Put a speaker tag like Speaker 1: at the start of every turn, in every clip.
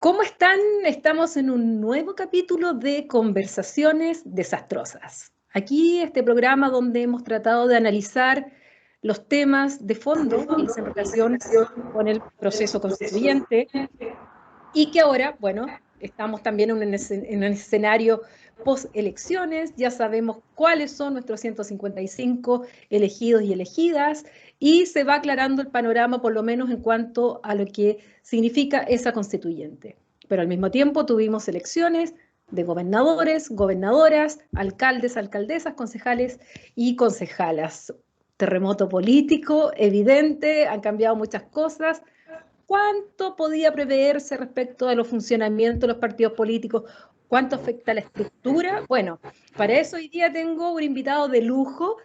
Speaker 1: ¿Cómo están? Estamos en un nuevo capítulo de Conversaciones Desastrosas. Aquí este programa donde hemos tratado de analizar los temas de fondo que es en relación con el proceso constituyente y que ahora, bueno, estamos también en un escenario post-elecciones, ya sabemos cuáles son nuestros 155 elegidos y elegidas, y se va aclarando el panorama, por lo menos en cuanto a lo que significa esa constituyente. Pero al mismo tiempo tuvimos elecciones de gobernadores, gobernadoras, alcaldes, alcaldesas, concejales y concejalas. Terremoto político, evidente, han cambiado muchas cosas. ¿Cuánto podía preverse respecto a los funcionamientos de los partidos políticos? ¿Cuánto afecta a la estructura? Bueno, para eso hoy día tengo un invitado de lujo,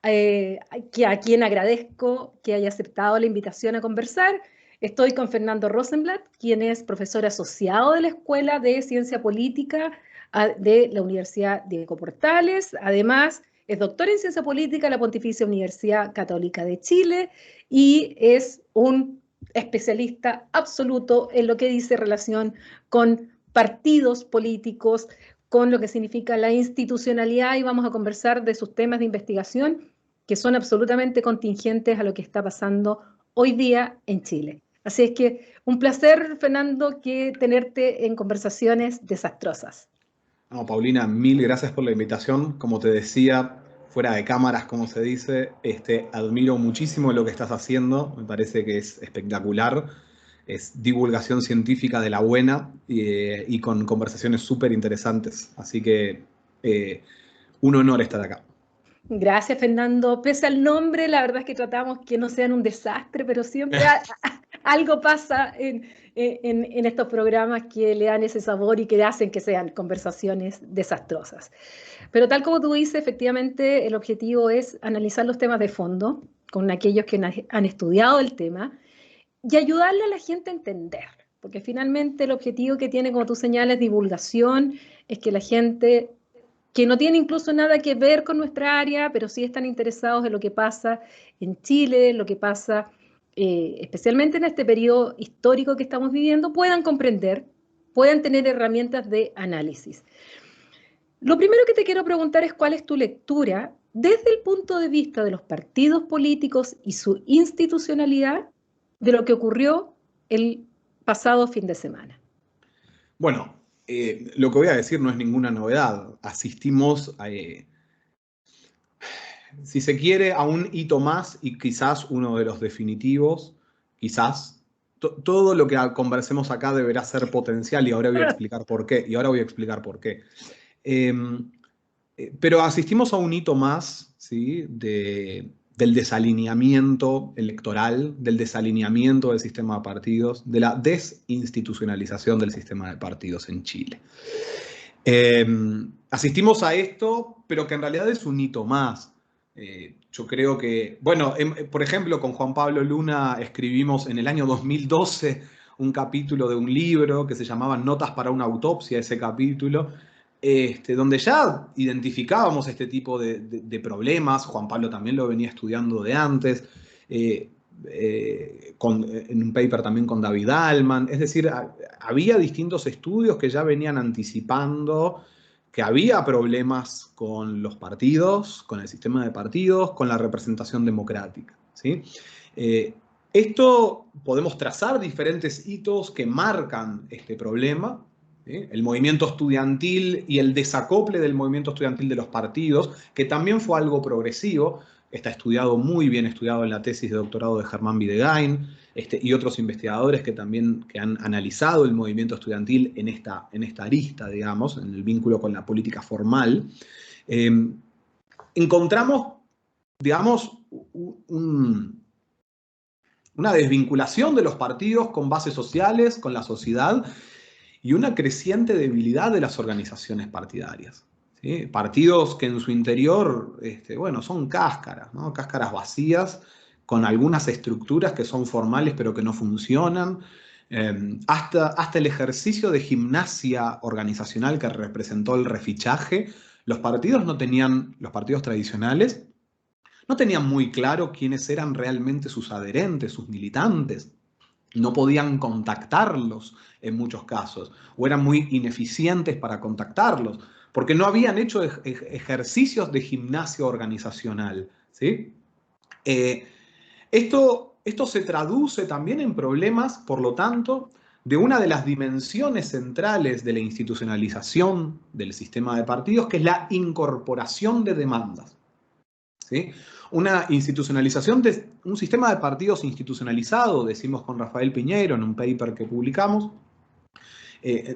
Speaker 1: a quien agradezco que haya aceptado la invitación a conversar. Estoy con Fernando Rosenblatt, quien es profesor asociado de la Escuela de Ciencia Política de la Universidad Diego Portales. Además, es doctor en Ciencia Política de la Pontificia Universidad Católica de Chile y es un especialista absoluto en lo que dice relación con partidos políticos, con lo que significa la institucionalidad, y vamos a conversar de sus temas de investigación que son absolutamente contingentes a lo que está pasando hoy día en Chile. Así es que un placer, Fernando, que tenerte en Conversaciones Desastrosas.
Speaker 2: No, Paulina, mil gracias por la invitación. Como te decía, fuera de cámaras, como se dice, admiro muchísimo lo que estás haciendo. Me parece que es espectacular. Es divulgación científica de la buena y con conversaciones súper interesantes. Así que un honor estar acá.
Speaker 1: Gracias, Fernando. Pese al nombre, la verdad es que tratamos que no sean un desastre, pero siempre algo pasa en estos programas que le dan ese sabor y que hacen que sean conversaciones desastrosas. Pero tal como tú dices, efectivamente el objetivo es analizar los temas de fondo con aquellos que han estudiado el tema y ayudarle a la gente a entender, porque finalmente el objetivo que tiene, como tú señalas, divulgación, es que la gente que no tiene incluso nada que ver con nuestra área, pero sí están interesados en lo que pasa en Chile, lo que pasa especialmente en este periodo histórico que estamos viviendo, puedan comprender, puedan tener herramientas de análisis. Lo primero que te quiero preguntar es cuál es tu lectura desde el punto de vista de los partidos políticos y su institucionalidad de lo que ocurrió el pasado fin de semana.
Speaker 2: Bueno, lo que voy a decir no es ninguna novedad. Asistimos si se quiere, a un hito más y quizás uno de los definitivos, quizás. Todo lo que conversemos acá deberá ser potencial y ahora voy a explicar por qué. Eh, pero asistimos a un hito más, ¿sí? Del desalineamiento electoral, del desalineamiento del sistema de partidos, de la desinstitucionalización del sistema de partidos en Chile. Asistimos a esto, pero que en realidad es un hito más. Yo creo que, bueno, por ejemplo, con Juan Pablo Luna escribimos en el año 2012 un capítulo de un libro que se llamaba Notas para una autopsia, ese capítulo, donde ya identificábamos este tipo de problemas. Juan Pablo también lo venía estudiando de antes, en un paper también con David Alman. Es decir, había distintos estudios que ya venían anticipando que había problemas con los partidos, con el sistema de partidos, con la representación democrática, ¿sí? Esto podemos trazar diferentes hitos que marcan este problema, ¿sí? El movimiento estudiantil y el desacople del movimiento estudiantil de los partidos, que también fue algo progresivo. Está estudiado, muy bien estudiado en la tesis de doctorado de Germán Videgain, y otros investigadores que también han analizado el movimiento estudiantil en esta arista, digamos, en el vínculo con la política formal. Encontramos, digamos, una desvinculación de los partidos con bases sociales, con la sociedad, y una creciente debilidad de las organizaciones partidarias. ¿Sí? Partidos que en su interior, bueno, son cáscaras, ¿no? Cáscaras vacías, con algunas estructuras que son formales pero que no funcionan, hasta el ejercicio de gimnasia organizacional que representó el refichaje. Los partidos tradicionales, no tenían muy claro quiénes eran realmente sus adherentes, sus militantes. no podían contactarlos en muchos casos, o eran muy ineficientes para contactarlos, porque no habían hecho ejercicios de gimnasia organizacional, ¿sí? Esto se traduce también en problemas, por lo tanto, de una de las dimensiones centrales de la institucionalización del sistema de partidos, que es la incorporación de demandas, ¿sí? Una institucionalización de un sistema de partidos institucionalizado, decimos con Rafael Piñeiro en un paper que publicamos,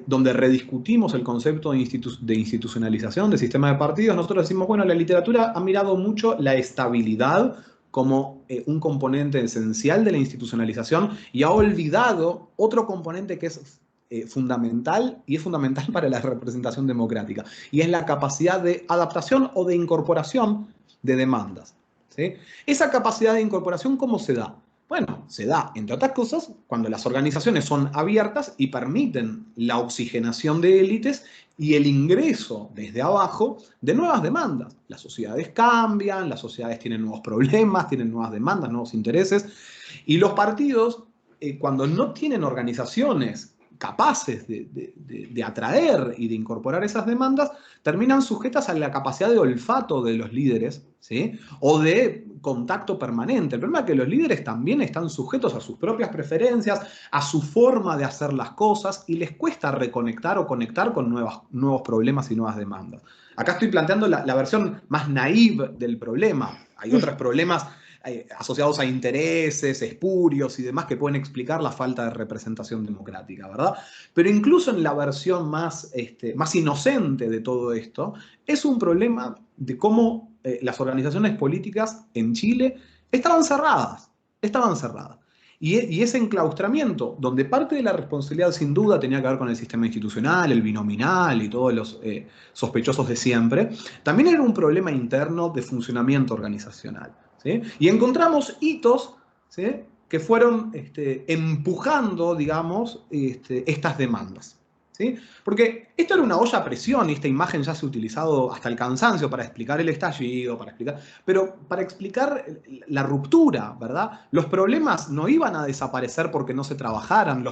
Speaker 2: donde rediscutimos el concepto de institucionalización del sistema de partidos. Nosotros decimos, bueno, la literatura ha mirado mucho la estabilidad como un componente esencial de la institucionalización y ha olvidado otro componente que es fundamental, y es fundamental para la representación democrática, y es la capacidad de adaptación o de incorporación de demandas, ¿sí? Esa capacidad de incorporación, ¿cómo se da? Bueno, se da, entre otras cosas, cuando las organizaciones son abiertas y permiten la oxigenación de élites y el ingreso desde abajo de nuevas demandas. Las sociedades cambian, las sociedades tienen nuevos problemas, tienen nuevas demandas, nuevos intereses, y los partidos, cuando no tienen organizaciones capaces de atraer y de incorporar esas demandas, terminan sujetas a la capacidad de olfato de los líderes, ¿sí? O de contacto permanente. El problema es que los líderes también están sujetos a sus propias preferencias, a su forma de hacer las cosas, y les cuesta reconectar o conectar con nuevos problemas y nuevas demandas. Acá estoy planteando la versión más naive del problema. Hay otros problemas asociados a intereses, espurios y demás que pueden explicar la falta de representación democrática, ¿verdad? Pero incluso en la versión más inocente de todo esto, es un problema de cómo las organizaciones políticas en Chile estaban cerradas. Y ese enclaustramiento, donde parte de la responsabilidad sin duda tenía que ver con el sistema institucional, el binominal y todos los sospechosos de siempre, también era un problema interno de funcionamiento organizacional, ¿sí? Y encontramos hitos, ¿sí?, que fueron empujando, digamos, estas demandas, ¿sí? Porque esto era una olla a presión, y esta imagen ya se ha utilizado hasta el cansancio para explicar el estallido, pero para explicar la ruptura, ¿verdad? Los problemas no iban a desaparecer porque no se trabajaran,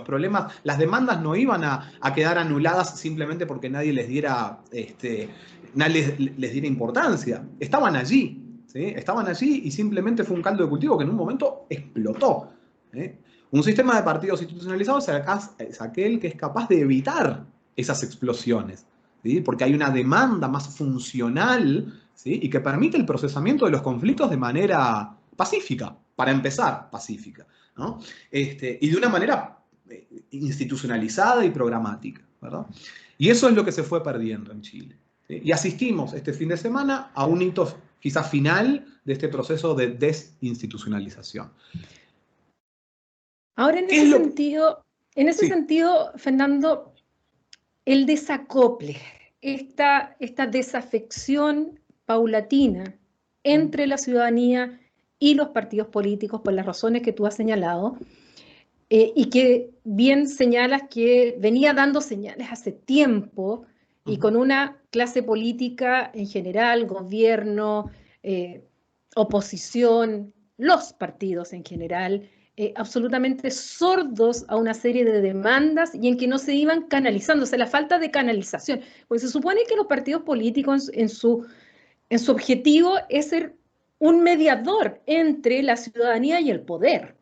Speaker 2: las demandas no iban a quedar anuladas simplemente porque nadie les diera importancia. Estaban allí, ¿sí? Estaban allí, y simplemente fue un caldo de cultivo que en un momento explotó, ¿eh? Un sistema de partidos institucionalizados es aquel que es capaz de evitar esas explosiones, ¿sí? Porque hay una demanda más funcional, ¿sí?, y que permite el procesamiento de los conflictos de manera pacífica, para empezar, pacífica, ¿no? Y de una manera institucionalizada y programática, ¿verdad? Y eso es lo que se fue perdiendo en Chile, ¿sí? Y asistimos este fin de semana a un hito quizás final de este proceso de desinstitucionalización.
Speaker 1: Ahora, en ese
Speaker 2: Sí.
Speaker 1: sentido, Fernando, el desacople, esta desafección paulatina entre la ciudadanía y los partidos políticos, por las razones que tú has señalado, y que bien señalas que venía dando señales hace tiempo, y con una clase política en general, gobierno, oposición, los partidos en general, absolutamente sordos a una serie de demandas, y en que no se iban canalizando, o sea, la falta de canalización. Pues se supone que los partidos políticos en su objetivo es ser un mediador entre la ciudadanía y el poder.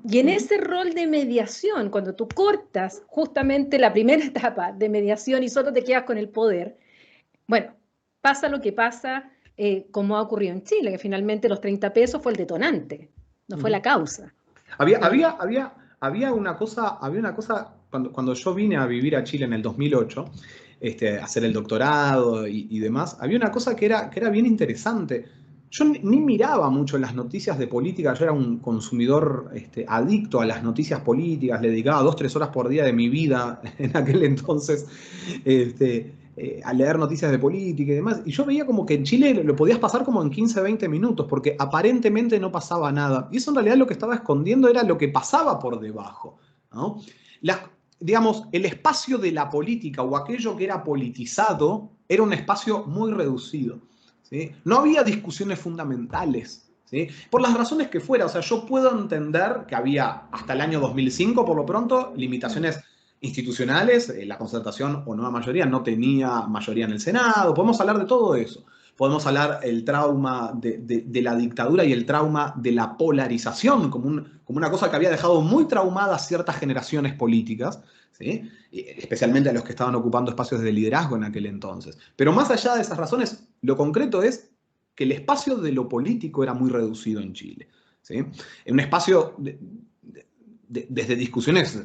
Speaker 1: Y en ese rol de mediación, cuando tú cortas justamente la primera etapa de mediación y solo te quedas con el poder, bueno, pasa lo que pasa, como ha ocurrido en Chile, que finalmente los 30 pesos fue el detonante, no fue la causa.
Speaker 2: Había una cosa cuando yo vine a vivir a Chile en el 2008, a hacer el doctorado y demás, había una cosa que era bien interesante. Yo ni miraba mucho las noticias de política, yo era un consumidor adicto a las noticias políticas, le dedicaba 2-3 horas por día de mi vida en aquel entonces a leer noticias de política y demás, y yo veía como que en Chile lo podías pasar como en 15-20 minutos, porque aparentemente no pasaba nada, y eso en realidad lo que estaba escondiendo era lo que pasaba por debajo, ¿no? Digamos, el espacio de la política, o aquello que era politizado, era un espacio muy reducido, ¿sí? No había discusiones fundamentales ¿sí? Por las razones que fuera. O sea, yo puedo entender que había hasta el año 2005, por lo pronto, limitaciones institucionales. La Concertación o Nueva Mayoría no tenía mayoría en el Senado. Podemos hablar de todo eso. Podemos hablar del trauma de la dictadura y el trauma de la polarización como una cosa que había dejado muy traumadas ciertas generaciones políticas, ¿sí? Especialmente a los que estaban ocupando espacios de liderazgo en aquel entonces. Pero más allá de esas razones, lo concreto es que el espacio de lo político era muy reducido en Chile, ¿sí? En un espacio desde discusiones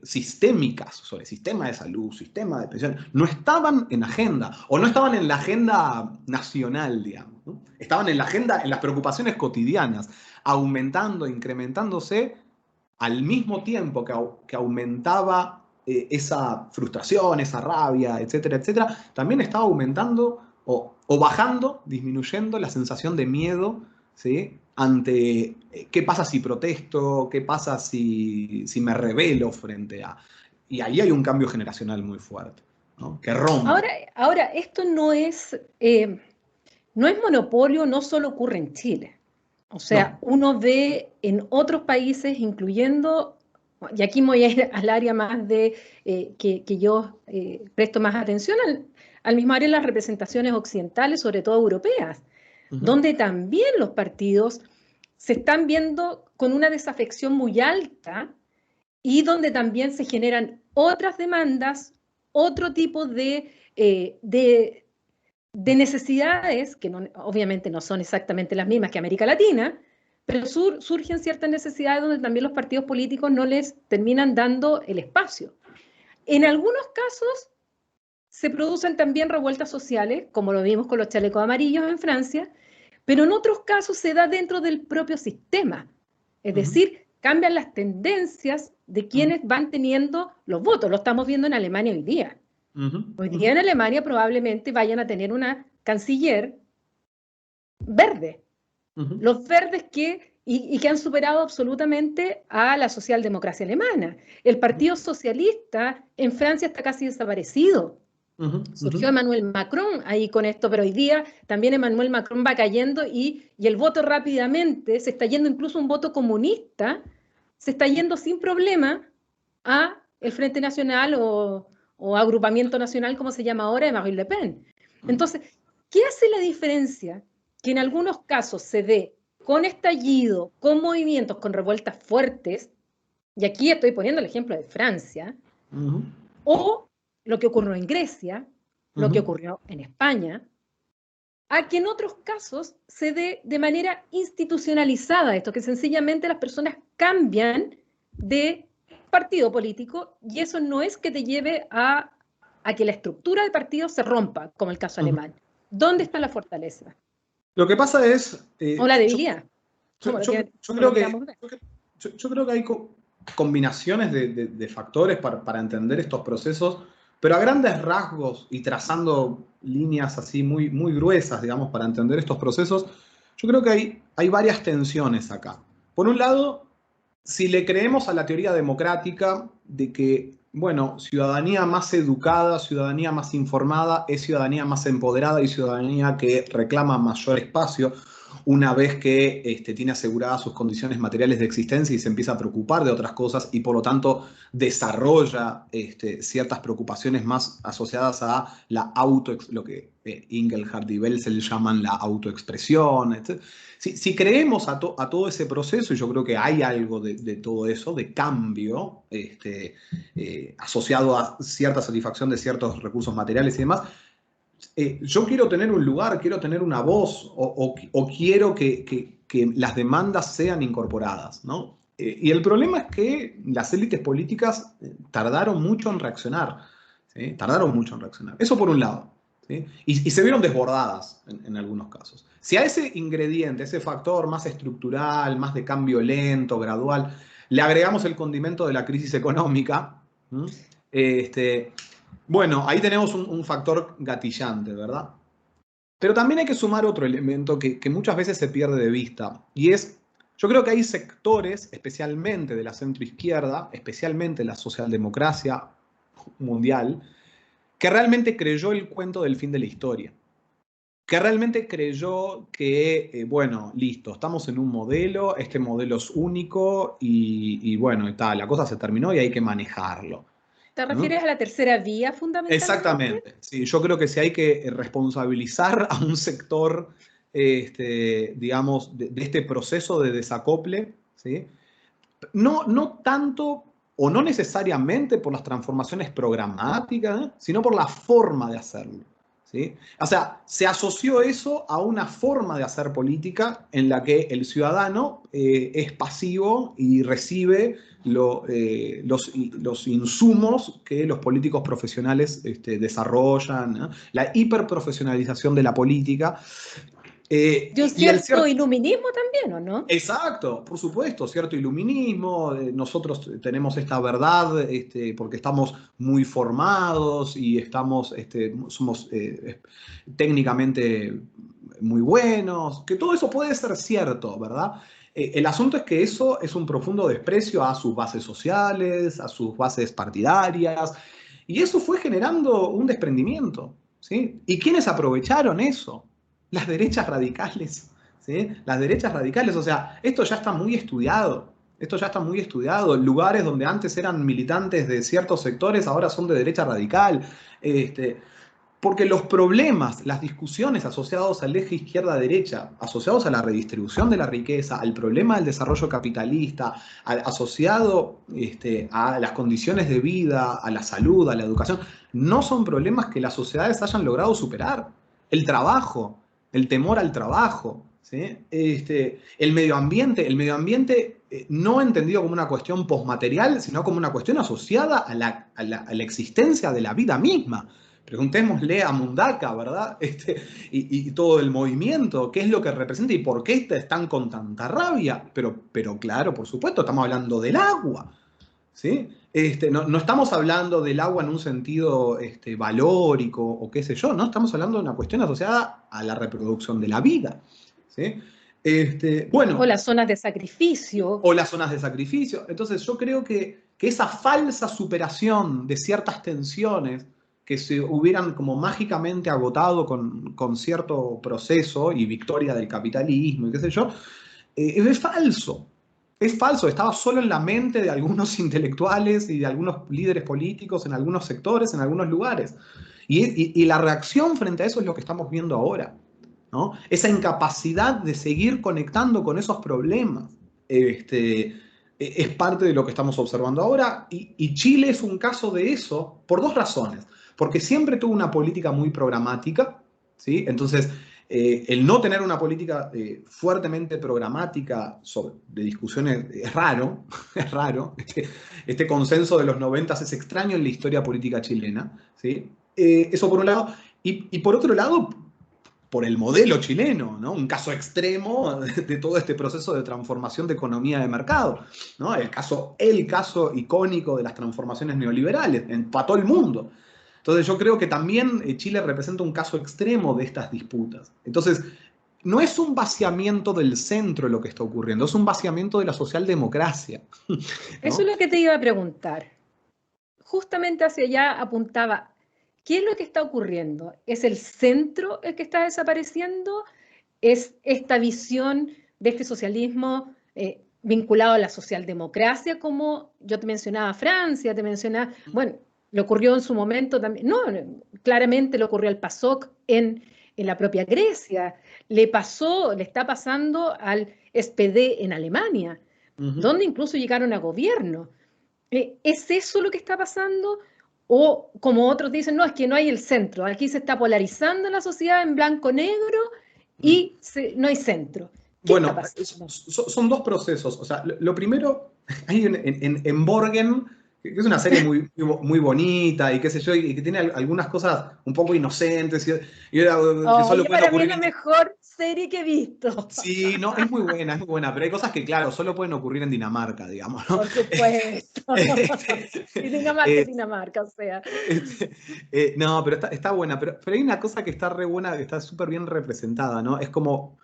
Speaker 2: sistémicas, sobre sistema de salud, sistema de pensión, no estaban en agenda, o no estaban en la agenda nacional, digamos, ¿no? Estaban en la agenda, en las preocupaciones cotidianas, aumentando, incrementándose al mismo tiempo que aumentaba esa frustración, esa rabia, etcétera, etcétera, también estaba aumentando o bajando, disminuyendo la sensación de miedo, ¿sí? Ante qué pasa si protesto, qué pasa si me rebelo frente a... Y ahí hay un cambio generacional muy fuerte, ¿no? Que rompe.
Speaker 1: Ahora, esto no es monopolio, no solo ocurre en Chile. O sea,
Speaker 2: No.
Speaker 1: uno ve en otros países, incluyendo, y aquí me voy a ir al área más que yo presto más atención, al mismo área de las representaciones occidentales, sobre todo europeas, donde también los partidos se están viendo con una desafección muy alta y donde también se generan otras demandas, otro tipo de necesidades, que obviamente no son exactamente las mismas que América Latina, pero surgen ciertas necesidades donde también los partidos políticos no les terminan dando el espacio. En algunos casos se producen también revueltas sociales, como lo vimos con los chalecos amarillos en Francia, pero en otros casos se da dentro del propio sistema. Es decir, cambian las tendencias de quienes van teniendo los votos. Lo estamos viendo en Alemania hoy día. Hoy día en Alemania probablemente vayan a tener una canciller verde. Los verdes y que han superado absolutamente a la socialdemocracia alemana. El Partido Socialista en Francia está casi desaparecido. Surgió Emmanuel Macron ahí con esto, pero hoy día también Emmanuel Macron va cayendo y el voto rápidamente, se está yendo incluso un voto comunista, se está yendo sin problema a el Frente Nacional o Agrupamiento Nacional, como se llama ahora, de Marine Le Pen. Entonces, ¿qué hace la diferencia? Que en algunos casos se dé con estallido, con movimientos, con revueltas fuertes, y aquí estoy poniendo el ejemplo de Francia, o lo que ocurrió en Grecia, lo que ocurrió en España, a que en otros casos se dé de manera institucionalizada esto, que sencillamente las personas cambian de partido político y eso no es que te lleve a que la estructura de partido se rompa, como el caso alemán. ¿Dónde está la fortaleza?
Speaker 2: Lo que pasa es...
Speaker 1: O la debilidad.
Speaker 2: Yo creo que hay combinaciones de factores para entender estos procesos, pero a grandes rasgos y trazando líneas así muy, muy gruesas, digamos, para entender estos procesos, yo creo que hay varias tensiones acá. Por un lado, si le creemos a la teoría democrática de que, bueno, ciudadanía más educada, ciudadanía más informada, es ciudadanía más empoderada y ciudadanía que reclama mayor espacio una vez que tiene aseguradas sus condiciones materiales de existencia y se empieza a preocupar de otras cosas y por lo tanto desarrolla ciertas preocupaciones más asociadas a lo que Ingelhard y Welzel llaman la autoexpresión, etc. Si creemos a todo ese proceso, y yo creo que hay algo de todo eso, de cambio, asociado a cierta satisfacción de ciertos recursos materiales y demás, yo quiero tener un lugar, quiero tener una voz, o quiero que las demandas sean incorporadas, ¿no? Y el problema es que las élites políticas tardaron mucho en reaccionar, ¿sí? Tardaron mucho en reaccionar. Eso por un lado, ¿sí? Y se vieron desbordadas en algunos casos. Si a ese ingrediente, ese factor más estructural, más de cambio lento, gradual, le agregamos el condimento de la crisis económica, bueno, ahí tenemos un factor gatillante, ¿verdad? Pero también hay que sumar otro elemento que muchas veces se pierde de vista, y es, yo creo que hay sectores, especialmente de la centroizquierda, especialmente la socialdemocracia mundial, que realmente creyó el cuento del fin de la historia, que realmente creyó que, bueno, listo, estamos en un modelo, este modelo es único y bueno, y tal, la cosa se terminó y hay que manejarlo.
Speaker 1: ¿Te
Speaker 2: ¿No?
Speaker 1: refieres a la tercera vía fundamentalmente?
Speaker 2: Exactamente, sí, yo creo que sí hay que responsabilizar a un sector, digamos, de este proceso de desacople, ¿sí? No, no tanto o no necesariamente por las transformaciones programáticas, ¿eh? Sino por la forma de hacerlo. ¿Sí? O sea, se asoció eso a una forma de hacer política en la que el ciudadano es pasivo y recibe los insumos que los políticos profesionales desarrollan, ¿no? La hiperprofesionalización de la política.
Speaker 1: Y un
Speaker 2: Y el
Speaker 1: cierto
Speaker 2: cierto.
Speaker 1: iluminismo también, ¿o no?
Speaker 2: Exacto, por supuesto, cierto iluminismo, nosotros tenemos esta verdad porque estamos muy formados y somos técnicamente muy buenos, que todo eso puede ser cierto, ¿verdad? El asunto es que eso es un profundo desprecio a sus bases sociales, a sus bases partidarias, y eso fue generando un desprendimiento, ¿sí? ¿Y quiénes aprovecharon eso? Las derechas radicales. ¿Sí? Las derechas radicales, o sea, esto ya está muy estudiado. Esto ya está muy estudiado. Lugares donde antes eran militantes de ciertos sectores, ahora son de derecha radical. Porque los problemas, las discusiones asociados al eje izquierda-derecha, asociados a la redistribución de la riqueza, al problema del desarrollo capitalista, asociado a las condiciones de vida, a la salud, a la educación, no son problemas que las sociedades hayan logrado superar. El trabajo, el temor al trabajo, ¿sí? El medio ambiente no entendido como una cuestión posmaterial, sino como una cuestión asociada a la existencia de la vida misma. Preguntémosle a Mundaka, ¿verdad? Y todo el movimiento, qué es lo que representa y por qué están con tanta rabia. Pero claro, por supuesto, estamos hablando del agua, ¿sí? No estamos hablando del agua en un sentido valórico o qué sé yo, no, estamos hablando de una cuestión asociada a la reproducción de la vida, ¿sí?
Speaker 1: O
Speaker 2: Bueno,
Speaker 1: las zonas de sacrificio.
Speaker 2: o las zonas de sacrificio. Entonces yo creo que esa falsa superación de ciertas tensiones que se hubieran como mágicamente agotado con cierto proceso y victoria del capitalismo y qué sé yo, es falso. Es falso, estaba solo en la mente de algunos intelectuales y de algunos líderes políticos en algunos sectores, en algunos lugares. Y la reacción frente a eso es lo que estamos viendo ahora, ¿no? Esa incapacidad de seguir conectando con esos problemas. Es parte de lo que estamos observando ahora y Chile es un caso de eso por dos razones. Porque siempre tuvo una política muy programática, ¿sí? Entonces, el no tener una política fuertemente programática de discusiones es raro, es raro. Este consenso de los 90 es extraño en la historia política chilena, ¿sí? Eso por un lado. Y por otro lado, por el modelo chileno, ¿no? Un caso extremo de todo este proceso de transformación de economía de mercado, ¿no? El caso icónico de las transformaciones neoliberales, para todo el mundo. Entonces yo creo que también Chile representa un caso extremo de estas disputas. Entonces, no es un vaciamiento del centro lo que está ocurriendo, es un vaciamiento de la socialdemocracia,
Speaker 1: Eso
Speaker 2: ¿no?
Speaker 1: es lo que te iba a preguntar. Justamente hacia allá apuntaba. ¿Qué es lo que está ocurriendo? ¿Es el centro el que está desapareciendo? ¿Es esta visión de este socialismo vinculado a la socialdemocracia, como yo te mencionaba Francia, te mencionaba, bueno, le ocurrió en su momento también, no, claramente le ocurrió al PASOK en la propia Grecia, le está pasando al SPD en Alemania,
Speaker 2: Ujú.
Speaker 1: donde incluso llegaron a gobierno. ¿Es eso lo que está pasando? O como otros dicen, no, es que no hay el centro, aquí se está polarizando la sociedad en blanco-negro y no hay centro. ¿Qué está
Speaker 2: Bueno,
Speaker 1: pasando?
Speaker 2: son dos procesos. O sea, lo primero, hay en Borgen, que es una serie muy bonita y qué sé yo, y que tiene algunas cosas un poco inocentes que solo
Speaker 1: Oye,
Speaker 2: pueden
Speaker 1: para mí es
Speaker 2: ocurrir
Speaker 1: la
Speaker 2: en.
Speaker 1: mejor serie que he visto.
Speaker 2: Sí, no, es muy buena, pero hay cosas que, claro, solo pueden ocurrir en Dinamarca, digamos, ¿no?
Speaker 1: Por supuesto.
Speaker 2: Este,
Speaker 1: Y Dinamarca es
Speaker 2: eh,
Speaker 1: Dinamarca, o sea.
Speaker 2: no, pero está buena. Pero hay una cosa que está re buena, que está súper bien representada, ¿no? Es como,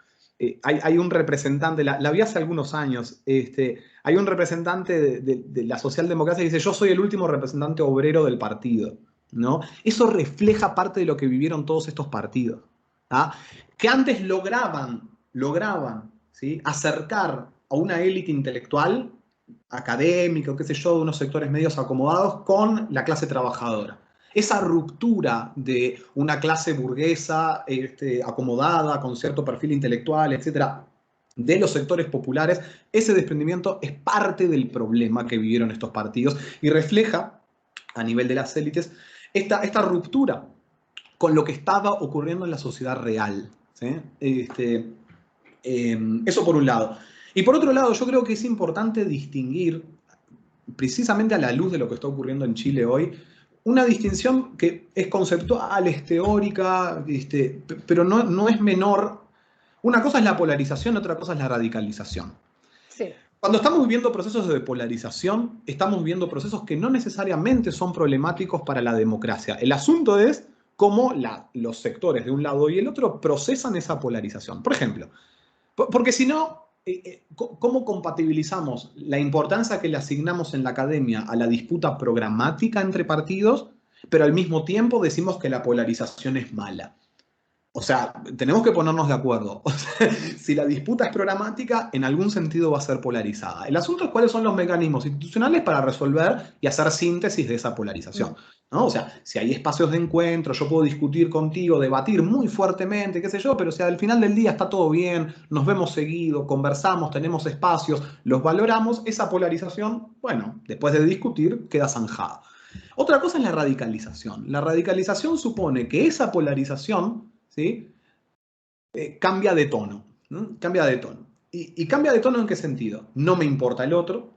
Speaker 2: hay un representante, la vi hace algunos años, hay un representante de la socialdemocracia que dice, yo soy el último representante obrero del partido, ¿no? Eso refleja parte de lo que vivieron todos estos partidos, ¿ah? Que antes lograban, ¿sí?, acercar a una élite intelectual, académica, o qué sé yo, de unos sectores medios acomodados, con la clase trabajadora. Esa ruptura de una clase burguesa acomodada, con cierto perfil intelectual, etcétera, de los sectores populares, ese desprendimiento es parte del problema que vivieron estos partidos y refleja, a nivel de las élites, esta ruptura con lo que estaba ocurriendo en la sociedad real, ¿sí? Eso por un lado. Y por otro lado, yo creo que es importante distinguir, precisamente a la luz de lo que está ocurriendo en Chile hoy, una distinción que es conceptual, es teórica, pero no es menor. Una cosa es la polarización, otra cosa es la radicalización.
Speaker 1: Sí.
Speaker 2: Cuando estamos viendo procesos de polarización, estamos viendo procesos que no necesariamente son problemáticos para la democracia. El asunto es cómo los sectores de un lado y el otro procesan esa polarización. Por ejemplo, porque si no, ¿cómo compatibilizamos la importancia que le asignamos en la academia a la disputa programática entre partidos, pero al mismo tiempo decimos que la polarización es mala? O sea, tenemos que ponernos de acuerdo. O sea, si la disputa es programática, en algún sentido va a ser polarizada. El asunto es cuáles son los mecanismos institucionales para resolver y hacer síntesis de esa polarización, ¿no? O sea, si hay espacios de encuentro, yo puedo discutir contigo, debatir muy fuertemente, qué sé yo, pero si al final del día está todo bien, nos vemos seguido, conversamos, tenemos espacios, los valoramos, esa polarización, bueno, después de discutir, queda zanjada. Otra cosa es la radicalización. La radicalización supone que esa polarización, ¿sí?, cambia de tono, ¿no? Cambia de tono. ¿Y cambia de tono en qué sentido? No me importa el otro,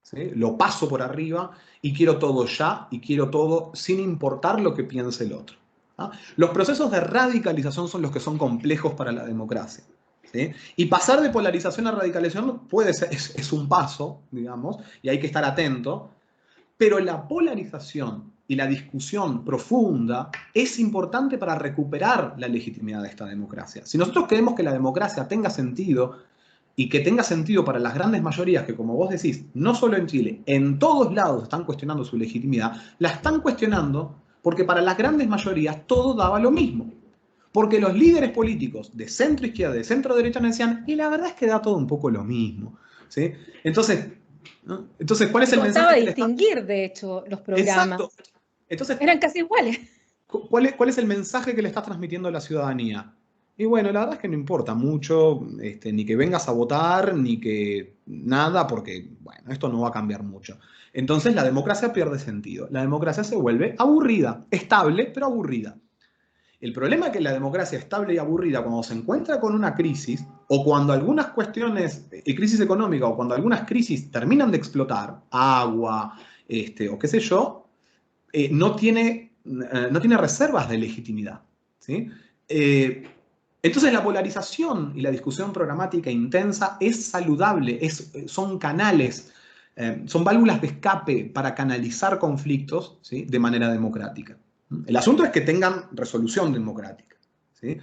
Speaker 2: ¿sí?, lo paso por arriba y quiero todo ya y quiero todo sin importar lo que piense el otro, ¿ah? Los procesos de radicalización son los que son complejos para la democracia, ¿sí? Y pasar de polarización a radicalización puede ser, es un paso, digamos, y hay que estar atento. Pero la polarización y la discusión profunda es importante para recuperar la legitimidad de esta democracia. Si nosotros queremos que la democracia tenga sentido y que tenga sentido para las grandes mayorías que, como vos decís, no solo en Chile, en todos lados están cuestionando su legitimidad, la están cuestionando porque para las grandes mayorías todo daba lo mismo. Porque los líderes políticos de centro izquierda, de centro derecha, nos decían, y la verdad es que da todo un poco lo mismo, ¿sí? Entonces, ¿no? Entonces, ¿cuál es
Speaker 1: Y
Speaker 2: el
Speaker 1: costaba
Speaker 2: mensaje que le están...
Speaker 1: distinguir, de hecho, los programas.
Speaker 2: Exacto. Entonces,
Speaker 1: Eran casi iguales.
Speaker 2: ¿cuál es el mensaje que le estás transmitiendo a la ciudadanía? Y bueno, la verdad es que no importa mucho, ni que vengas a votar, ni que nada, porque, bueno, esto no va a cambiar mucho. Entonces la democracia pierde sentido. La democracia se vuelve aburrida, estable, pero aburrida. El problema es que la democracia estable y aburrida, cuando se encuentra con una crisis, o cuando algunas cuestiones, crisis económica, o cuando algunas crisis terminan de explotar, agua, o qué sé yo, no tiene reservas de legitimidad, ¿sí? Entonces la polarización y la discusión programática intensa es saludable, son canales, son válvulas de escape para canalizar conflictos, ¿sí?, de manera democrática. El asunto es que tengan resolución democrática, ¿sí?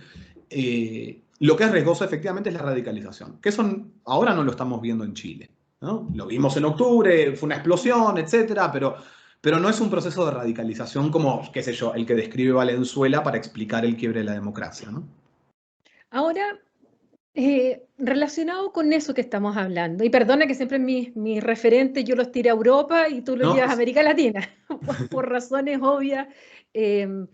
Speaker 2: Lo que es riesgoso efectivamente es la radicalización, que eso ahora no lo estamos viendo en Chile, ¿no? Lo vimos en octubre, fue una explosión, etcétera, pero no es un proceso de radicalización como, qué sé yo, el que describe Valenzuela para explicar el quiebre de la democracia, ¿no?
Speaker 1: Ahora, relacionado con eso que estamos hablando, y perdona que siempre mis referentes yo los tiré a Europa y tú los
Speaker 2: ¿No?
Speaker 1: llevas a América Latina, por razones obvias. eh,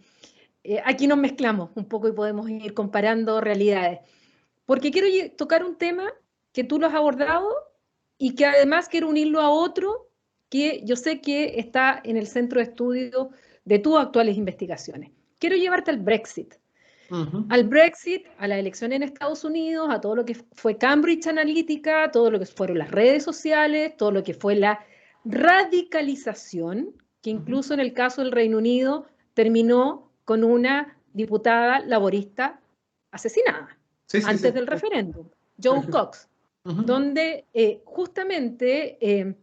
Speaker 1: Aquí nos mezclamos un poco y podemos ir comparando realidades. Porque quiero tocar un tema que tú lo has abordado y que además quiero unirlo a otro que yo sé que está en el centro de estudio de tus actuales investigaciones. Quiero llevarte al Brexit. Al Brexit, a la elección en Estados Unidos, a todo lo que fue Cambridge Analytica, todo lo que fueron las redes sociales, todo lo que fue la radicalización, que incluso en el caso del Reino Unido terminó con una diputada laborista asesinada
Speaker 2: Sí, sí,
Speaker 1: antes
Speaker 2: sí.
Speaker 1: del referéndum, Joe Cox, donde justamente en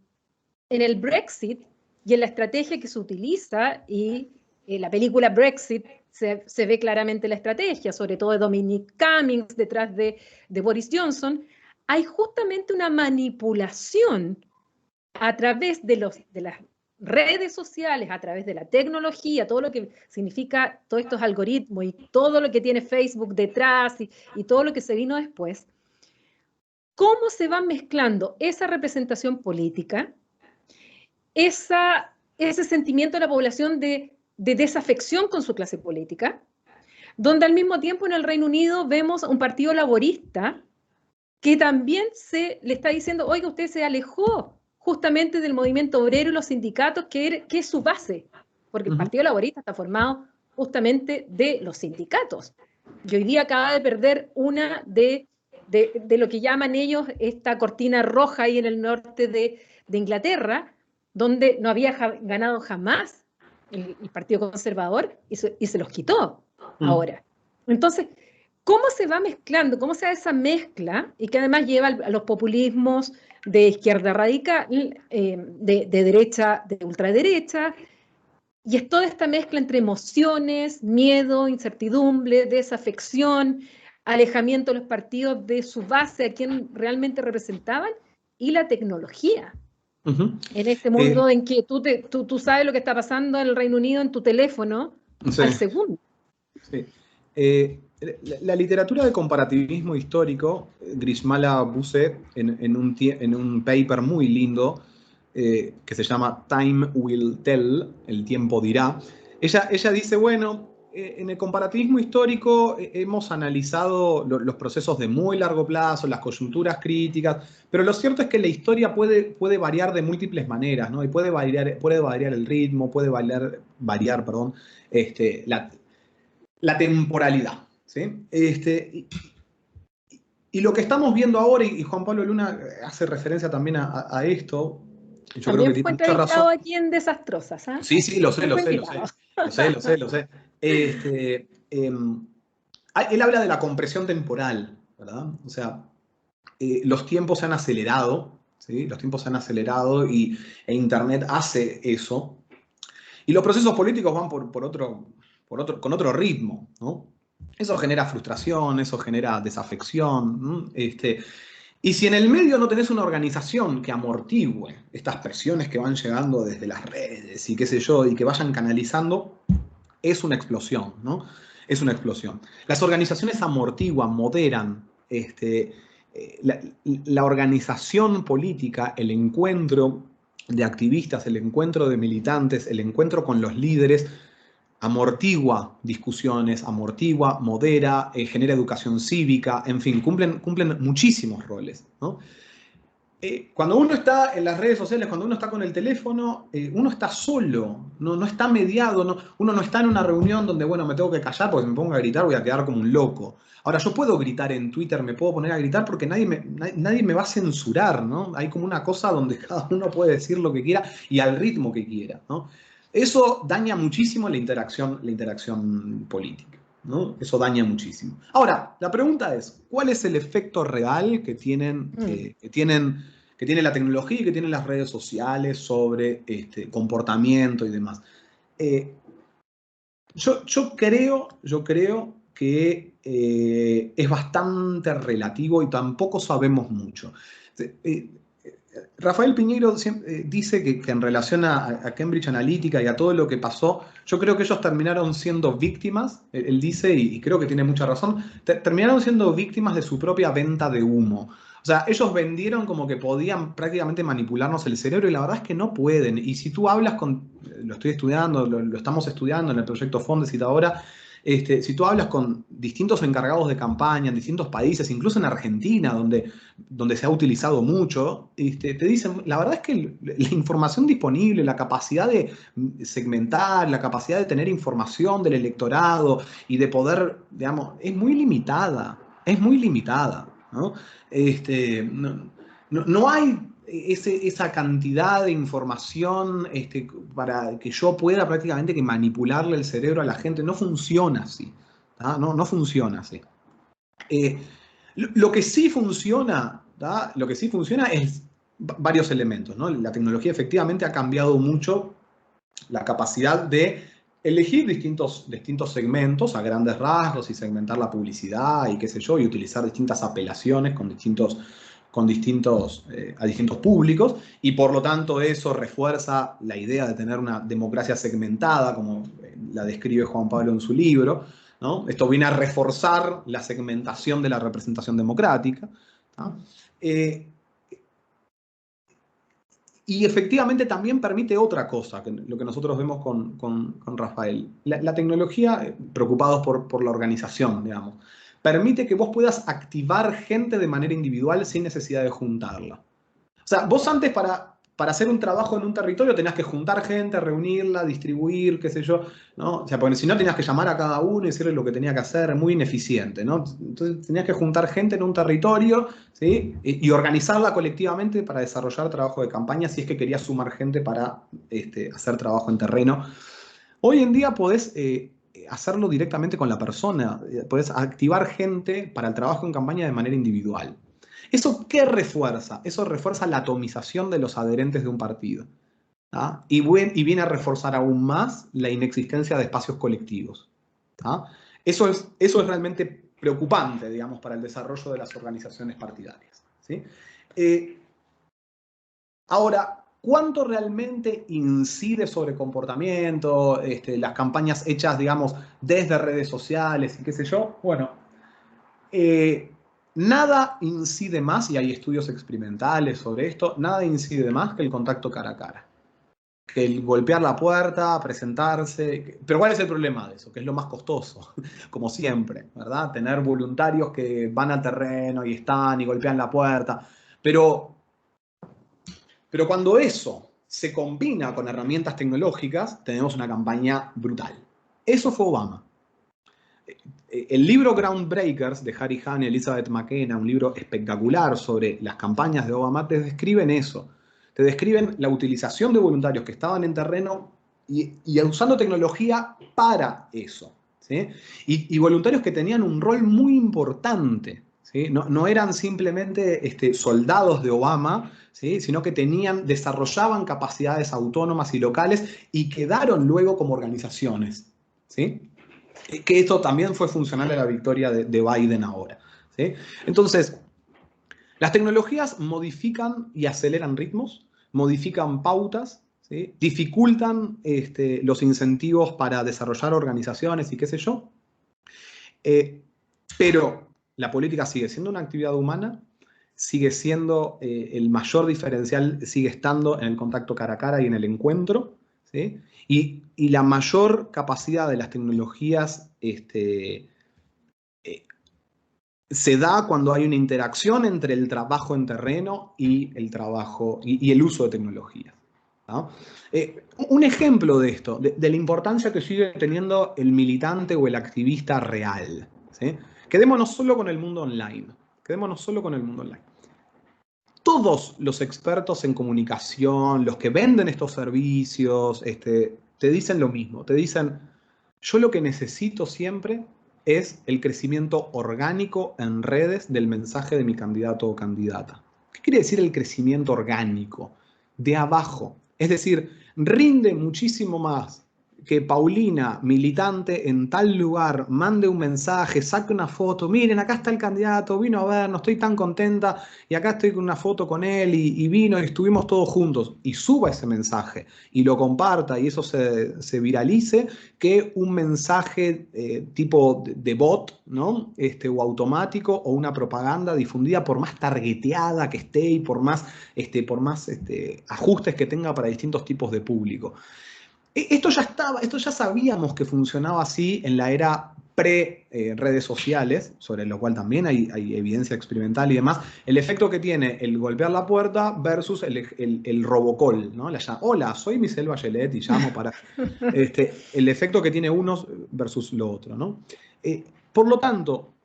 Speaker 1: el Brexit y en la estrategia que se utiliza, y en la película Brexit se ve claramente la estrategia, sobre todo de Dominic Cummings detrás de Boris Johnson, hay justamente una manipulación a través de las redes sociales, a través de la tecnología, todo lo que significa todos estos algoritmos y todo lo que tiene Facebook detrás y todo lo que se vino después, cómo se va mezclando esa representación política, ese sentimiento de la población de desafección con su clase política, donde al mismo tiempo en el Reino Unido vemos un partido laborista que también se le está diciendo, oiga, usted se alejó justamente del movimiento obrero y los sindicatos, que es su base, porque el Partido Laborista está formado justamente de los sindicatos. Y hoy día acaba de perder una de lo que llaman ellos esta cortina roja ahí en el norte de Inglaterra, donde no había ganado jamás el Partido Conservador y se los quitó ahora. Entonces, ¿cómo se va mezclando? ¿Cómo se da esa mezcla? Y que además lleva a los populismos de izquierda radical, de derecha, de ultraderecha, y es toda esta mezcla entre emociones, miedo, incertidumbre, desafección, alejamiento de los partidos de su base, a quien realmente representaban, y la tecnología. En este mundo en que tú sabes lo que está pasando en el Reino Unido en tu teléfono al segundo.
Speaker 2: Sí. La literatura de comparativismo histórico, Grismala Buse, en un paper muy lindo que se llama Time Will Tell, el tiempo dirá, ella dice, bueno, en el comparativismo histórico hemos analizado los procesos de muy largo plazo, las coyunturas críticas, pero lo cierto es que la historia puede variar de múltiples maneras, ¿no? Y puede variar el ritmo, puede variar la temporalidad. ¿Sí? Y lo que estamos viendo ahora, y Juan Pablo Luna hace referencia también a esto, yo
Speaker 1: también
Speaker 2: creo que
Speaker 1: fue
Speaker 2: tiene mucha razón.
Speaker 1: aquí en Desastrosas. ¿Eh?
Speaker 2: Sí, lo sé. Él habla de la compresión temporal, ¿verdad? O sea, los tiempos se han acelerado, ¿sí? Los tiempos se han acelerado e Internet hace eso. Y los procesos políticos van con otro ritmo, ¿no? Eso genera frustración, eso genera desafección, ¿no? Y si en el medio no tenés una organización que amortigüe estas presiones que van llegando desde las redes y qué sé yo, y que vayan canalizando, es una explosión, ¿no? Es una explosión. Las organizaciones amortiguan, moderan, la organización política, el encuentro de activistas, el encuentro de militantes, el encuentro con los líderes, amortigua discusiones, amortigua, modera, genera educación cívica, en fin, cumplen muchísimos roles, ¿no? Cuando uno está en las redes sociales, cuando uno está con el teléfono, uno está solo, no está mediado, uno no está en una reunión donde, bueno, me tengo que callar porque si me pongo a gritar voy a quedar como un loco. Ahora, yo puedo gritar en Twitter, me puedo poner a gritar porque nadie me va a censurar, ¿no? Hay como una cosa donde cada uno puede decir lo que quiera y al ritmo que quiera, ¿no? Eso daña muchísimo la interacción política, ¿no? Eso daña muchísimo. Ahora, la pregunta es, ¿cuál es el efecto real que tiene la tecnología y que tienen las redes sociales sobre comportamiento y demás? Yo creo que es bastante relativo y tampoco sabemos mucho. Rafael Piñeiro dice que en relación a Cambridge Analytica y a todo lo que pasó, yo creo que ellos terminaron siendo víctimas, él dice, y creo que tiene mucha razón, terminaron siendo víctimas de su propia venta de humo. O sea, ellos vendieron como que podían prácticamente manipularnos el cerebro y la verdad es que no pueden. Y si tú hablas lo estoy estudiando, lo estamos estudiando en el proyecto Fondesit ahora, si tú hablas con distintos encargados de campaña en distintos países, incluso en Argentina, donde se ha utilizado mucho, te dicen, la verdad es que la información disponible, la capacidad de segmentar, la capacidad de tener información del electorado y de poder, digamos, es muy limitada, ¿no? No hay esa cantidad de información para que yo pueda prácticamente que manipularle el cerebro a la gente. No funciona así. No funciona así. Lo que sí funciona, es varios elementos, ¿no? La tecnología efectivamente ha cambiado mucho la capacidad de elegir distintos segmentos a grandes rasgos y segmentar la publicidad y qué sé yo, y utilizar distintas apelaciones con distintos a distintos públicos, y por lo tanto eso refuerza la idea de tener una democracia segmentada, como la describe Juan Pablo en su libro, ¿no? Esto viene a reforzar la segmentación de la representación democrática, ¿no? Y efectivamente también permite otra cosa, lo que nosotros vemos con Rafael. La tecnología, preocupados por la organización, digamos, permite que vos puedas activar gente de manera individual sin necesidad de juntarla. O sea, vos antes para hacer un trabajo en un territorio tenías que juntar gente, reunirla, distribuir, qué sé yo, ¿no? O sea, porque si no tenías que llamar a cada uno y decirle lo que tenía que hacer, muy ineficiente, ¿no? Entonces tenías que juntar gente en un territorio, ¿sí? Y organizarla colectivamente para desarrollar trabajo de campaña si es que querías sumar gente para hacer trabajo en terreno. Hoy en día podés hacerlo directamente con la persona, podés activar gente para el trabajo en campaña de manera individual. ¿Eso qué refuerza? Eso refuerza la atomización de los adherentes de un partido. ¿Ah? Y viene a reforzar aún más la inexistencia de espacios colectivos. ¿Ah? Eso es realmente preocupante, digamos, para el desarrollo de las organizaciones partidarias. ¿Sí? Ahora, ¿cuánto realmente incide sobre comportamiento, las campañas hechas, digamos, desde redes sociales y qué sé yo? Bueno, nada incide más, y hay estudios experimentales sobre esto, nada incide más que el contacto cara a cara. Que el golpear la puerta, presentarse. Pero ¿cuál es el problema de eso? Que es lo más costoso, como siempre, ¿verdad? Tener voluntarios que van al terreno y están y golpean la puerta. Pero cuando eso se combina con herramientas tecnológicas, tenemos una campaña brutal. Eso fue Obama. El libro Groundbreakers de Harry Hahn y Elizabeth McKenna, un libro espectacular sobre las campañas de Obama, te describen eso. Te describen la utilización de voluntarios que estaban en terreno y usando tecnología para eso. ¿Sí? Y voluntarios que tenían un rol muy importante. ¿Sí? No eran simplemente soldados de Obama, ¿sí? Sino que desarrollaban capacidades autónomas y locales y quedaron luego como organizaciones. ¿Sí? Que esto también fue funcional a la victoria de Biden ahora. ¿Sí? Entonces, las tecnologías modifican y aceleran ritmos, modifican pautas, ¿sí? Dificultan los incentivos para desarrollar organizaciones y qué sé yo. Pero la política sigue siendo una actividad humana, sigue siendo el mayor diferencial, sigue estando en el contacto cara a cara y en el encuentro, ¿sí? Y la mayor capacidad de las tecnologías se da cuando hay una interacción entre el trabajo en terreno y el trabajo y el uso de tecnología, ¿no? Un ejemplo de esto, de la importancia que sigue teniendo el militante o el activista real, ¿sí? Quedémonos solo con el mundo online. Quedémonos solo con el mundo online. Todos los expertos en comunicación, los que venden estos servicios, te dicen lo mismo. Te dicen, yo lo que necesito siempre es el crecimiento orgánico en redes del mensaje de mi candidato o candidata. ¿Qué quiere decir el crecimiento orgánico? De abajo. Es decir, rinde muchísimo más que Paulina, militante en tal lugar, mande un mensaje, saque una foto, miren, acá está el candidato, vino a ver, no estoy tan contenta, y acá estoy con una foto con él, y vino y estuvimos todos juntos, y suba ese mensaje, y lo comparta, y eso se viralice, que un mensaje tipo de bot, ¿no? O automático, o una propaganda difundida por más targeteada que esté, y por más ajustes que tenga para distintos tipos de público. Esto ya sabíamos que funcionaba así en la era pre-redes sociales, sobre lo cual también hay evidencia experimental y demás. El efecto que tiene el golpear la puerta versus el robocall, ¿no? Hola, soy Michelle Bachelet y llamo para... el efecto que tiene uno versus lo otro, ¿no? Por lo tanto,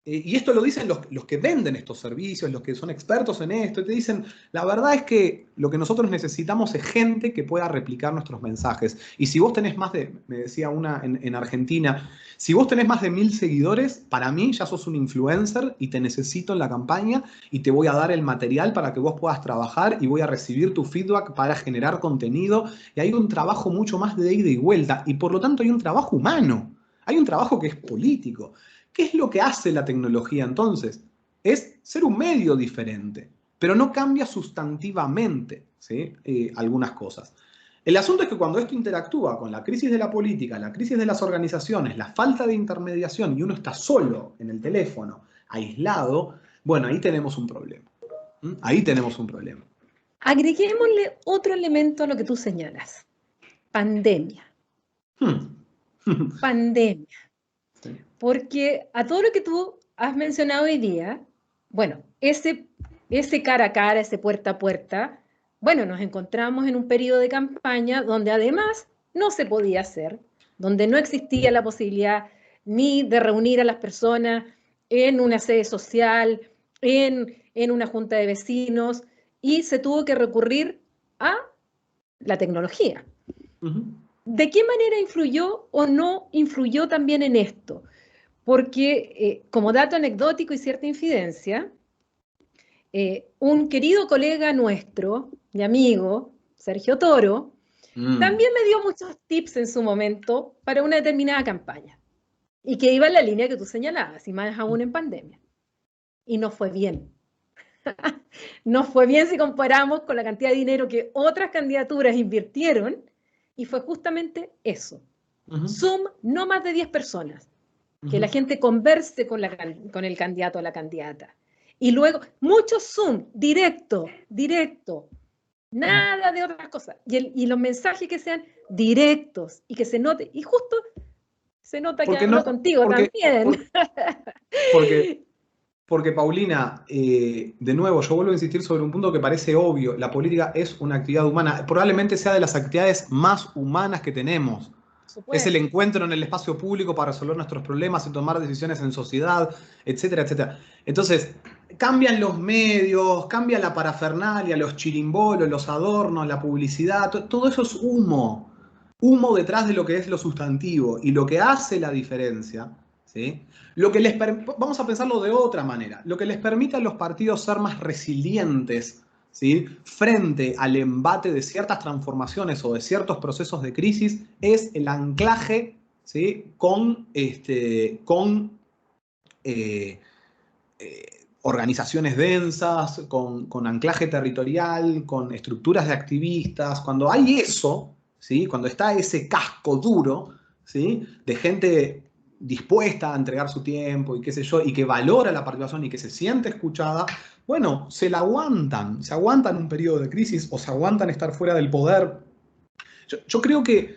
Speaker 2: y esto lo dicen los que venden estos servicios, los que son expertos en esto, y te dicen, la verdad es que lo que nosotros necesitamos es gente que pueda replicar nuestros mensajes. Y si vos tenés me decía una en Argentina, si vos tenés más de 1000 seguidores, para mí ya sos un influencer y te necesito en la campaña y te voy a dar el material para que vos puedas trabajar y voy a recibir tu feedback para generar contenido. Y hay un trabajo mucho más de ida y vuelta, y por lo tanto hay un trabajo humano, hay un trabajo que es político. ¿Qué es lo que hace la tecnología entonces? es ser un medio diferente, pero no cambia sustantivamente, ¿sí? Algunas cosas. El asunto es que cuando esto interactúa con la crisis de la política, la crisis de las organizaciones, la falta de intermediación y uno está solo en el teléfono, aislado, bueno, ahí tenemos un problema. Ahí tenemos un problema.
Speaker 1: Agreguémosle otro elemento a lo que tú señalas. Pandemia. Pandemia.
Speaker 2: Sí.
Speaker 1: Porque a todo lo que tú has mencionado hoy día, bueno, ese cara a cara, ese puerta a puerta, bueno, nos encontramos en un periodo de campaña donde además no se podía hacer, donde no existía la posibilidad ni de reunir a las personas en una sede social, en una junta de vecinos, y se tuvo que recurrir a la tecnología. ¿De qué manera influyó o no influyó también en esto? Porque, como dato anecdótico y cierta infidencia, un querido colega nuestro, mi amigo, Sergio Toro, también me dio muchos tips en su momento para una determinada campaña, y que iba en la línea que tú señalabas, y más aún en pandemia. Y no fue bien. No fue bien si comparamos con la cantidad de dinero que otras candidaturas invirtieron, y fue justamente eso. Zoom, no más de 10 personas. Que la gente converse con el candidato o la candidata. Y luego, muchos Zoom, directo, nada de otras cosas. Y los mensajes que sean directos y que se note, y justo se nota que hablo contigo también.
Speaker 2: Porque Paulina, de nuevo, yo vuelvo a insistir sobre un punto que parece obvio. La política es una actividad humana. Probablemente sea de las actividades más humanas que tenemos. Es el encuentro en el espacio público para resolver nuestros problemas y tomar decisiones en sociedad, etcétera, etcétera. Entonces, cambian los medios, cambia la parafernalia, los chirimbolos, los adornos, la publicidad, todo eso es humo. Humo detrás de lo que es lo sustantivo. Y lo que hace la diferencia, ¿sí? Vamos a pensarlo de otra manera. Lo que les permite a los partidos ser más resilientes, ¿sí?, frente al embate de ciertas transformaciones o de ciertos procesos de crisis es el anclaje, ¿sí?, con organizaciones densas, con anclaje territorial, con estructuras de activistas. Cuando hay eso, ¿sí?, cuando está ese casco duro, ¿sí?, de gente dispuesta a entregar su tiempo y qué sé yo, y que valora la participación y que se siente escuchada, bueno, se aguantan un periodo de crisis o se aguantan estar fuera del poder. Yo creo que,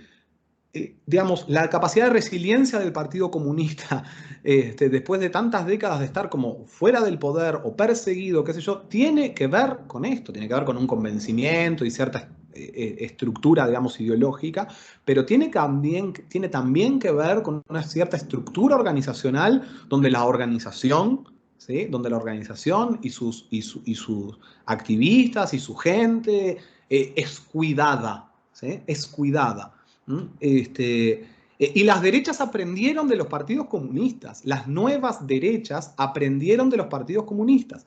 Speaker 2: digamos, la capacidad de resiliencia del Partido Comunista, después de tantas décadas de estar como fuera del poder o perseguido, qué sé yo, tiene que ver con esto, tiene que ver con un convencimiento y cierta estructura, digamos, ideológica, pero tiene también que ver con una cierta estructura organizacional donde la organización, ¿sí?, donde la organización y sus activistas y su gente es cuidada, ¿sí?, es cuidada. Y las derechas aprendieron de los partidos comunistas, las nuevas derechas aprendieron de los partidos comunistas.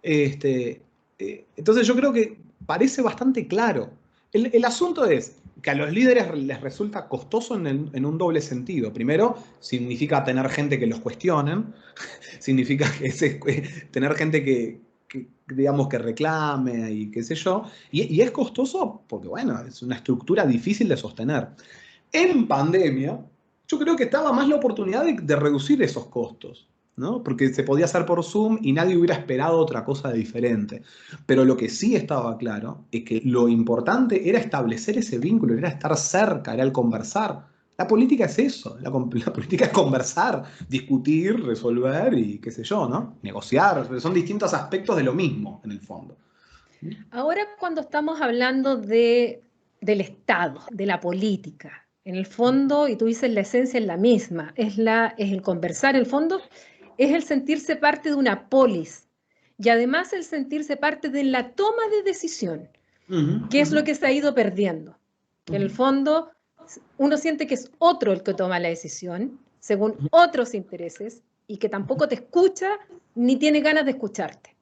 Speaker 2: Entonces yo creo que parece bastante claro. El asunto es que a los líderes les resulta costoso en un doble sentido. Primero, significa tener gente que los cuestionen, significa tener gente digamos, que reclame y qué sé yo. Y es costoso porque, bueno, es una estructura difícil de sostener. En pandemia, yo creo que estaba más la oportunidad de reducir esos costos, ¿no? Porque se podía hacer por Zoom y nadie hubiera esperado otra cosa diferente. Pero lo que sí estaba claro es que lo importante era establecer ese vínculo, era estar cerca, era el conversar. La política es eso, la política es conversar, discutir, resolver y qué sé yo, ¿no? Negociar, son distintos aspectos de lo mismo, en el fondo.
Speaker 1: Ahora, cuando estamos hablando del Estado, de la política, en el fondo, y tú dices la esencia es la misma, es el conversar, el fondo es el sentirse parte de una polis y además el sentirse parte de la toma de decisión, que es lo que se ha ido perdiendo. Que en el fondo uno siente que es otro el que toma la decisión, según otros intereses, y que tampoco te escucha ni tiene ganas de escucharte.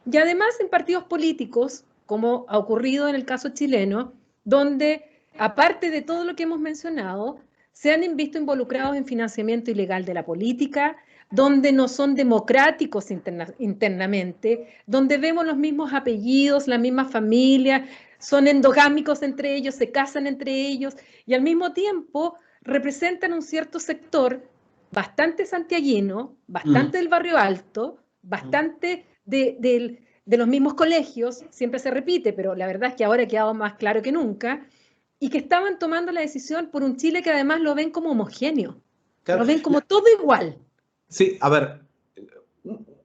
Speaker 1: Y además en partidos políticos, como ha ocurrido en el caso chileno, donde, aparte de todo lo que hemos mencionado, se han visto involucrados en financiamiento ilegal de la política, donde no son democráticos internamente, donde vemos los mismos apellidos, la misma familia, son endogámicos entre ellos, se casan entre ellos y al mismo tiempo representan un cierto sector bastante santiaguino, bastante del barrio alto, bastante de los mismos colegios, siempre se repite, pero la verdad es que ahora ha quedado más claro que nunca, y que estaban tomando la decisión por un Chile que además lo ven como homogéneo,
Speaker 2: Claro.
Speaker 1: lo ven como todo igual.
Speaker 2: Sí, a ver,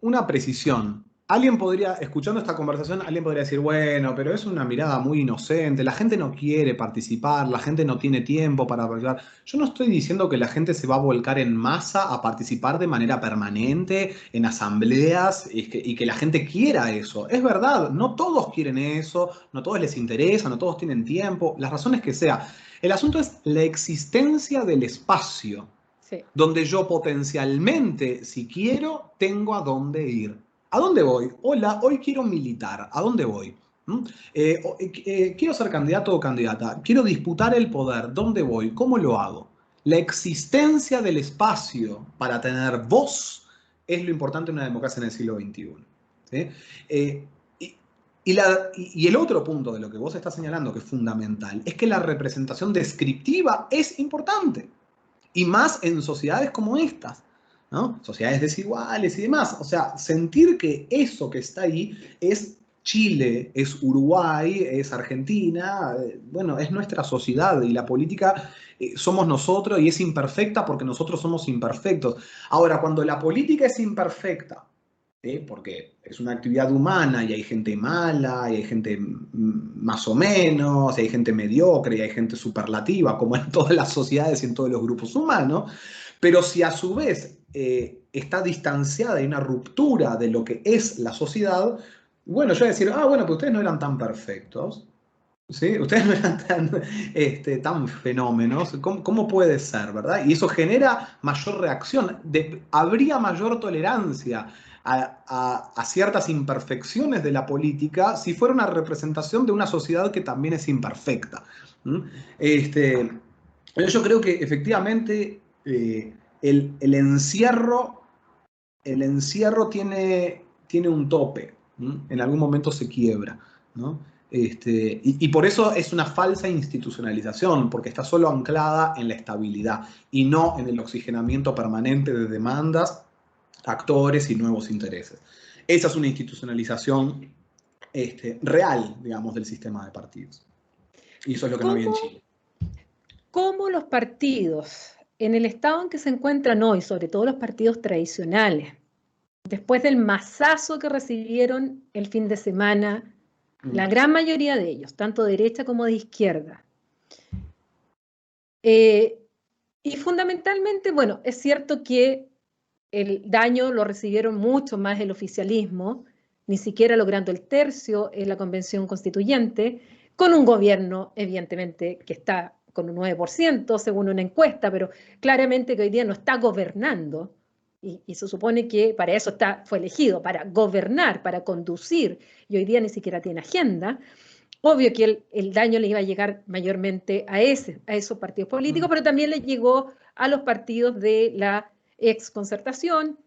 Speaker 2: una precisión. Alguien podría, escuchando esta conversación, alguien podría decir, bueno, pero es una mirada muy inocente, la gente no quiere participar, la gente no tiene tiempo para participar. Yo no estoy diciendo que la gente se va a volcar en masa a participar de manera permanente en asambleas y que la gente quiera eso. Es verdad, no todos quieren eso, no todos les interesa, no todos tienen tiempo, las razones que sea. El asunto es la existencia del espacio.
Speaker 1: Sí.
Speaker 2: Donde yo potencialmente, si quiero, tengo a dónde ir. ¿A dónde voy? Hola, hoy quiero militar. ¿A dónde voy? Quiero ser candidato o candidata. Quiero disputar el poder. ¿Dónde voy? ¿Cómo lo hago? La existencia del espacio para tener voz es lo importante en una democracia en el siglo XXI. ¿Sí? Y el otro punto de lo que vos estás señalando, que es fundamental, es que la representación descriptiva es importante. Y más en sociedades como estas, ¿no? Sociedades desiguales y demás. O sea, sentir que eso que está ahí es Chile, es Uruguay, es Argentina, bueno, es nuestra sociedad y la política somos nosotros y es imperfecta porque nosotros somos imperfectos. Ahora, cuando la política es imperfecta, porque es una actividad humana y hay gente mala, y hay gente más o menos, y hay gente mediocre, y hay gente superlativa, como en todas las sociedades y en todos los grupos humanos, pero si a su vez está distanciada y una ruptura de lo que es la sociedad, bueno, yo voy a decir, bueno, pues ustedes no eran tan perfectos, ¿sí? Ustedes no eran tan fenómenos. ¿Cómo puede ser, verdad? Y eso genera mayor reacción. Habría mayor tolerancia a ciertas imperfecciones de la política si fuera una representación de una sociedad que también es imperfecta. Yo creo que efectivamente el encierro tiene un tope. En algún momento se quiebra, ¿no? Y por eso es una falsa institucionalización, porque está solo anclada en la estabilidad y no en el oxigenamiento permanente de demandas, actores y nuevos intereses. Esa es una institucionalización real, digamos, del sistema de partidos. Y eso es lo que no había en Chile.
Speaker 1: ¿Cómo los partidos, en el estado en que se encuentran hoy, sobre todo los partidos tradicionales, después del mazazo que recibieron el fin de semana, la gran mayoría de ellos, tanto de derecha como de izquierda. Y fundamentalmente, bueno, es cierto que el daño lo recibieron mucho más el oficialismo, ni siquiera logrando el tercio en la convención constituyente, con un gobierno, evidentemente, que está con un 9%, según una encuesta, pero claramente que hoy día no está gobernando. Y se supone que para eso fue elegido, para gobernar, para conducir, y hoy día ni siquiera tiene agenda. Obvio que el daño le iba a llegar mayormente a esos partidos políticos, pero también le llegó a los partidos de la exconcertación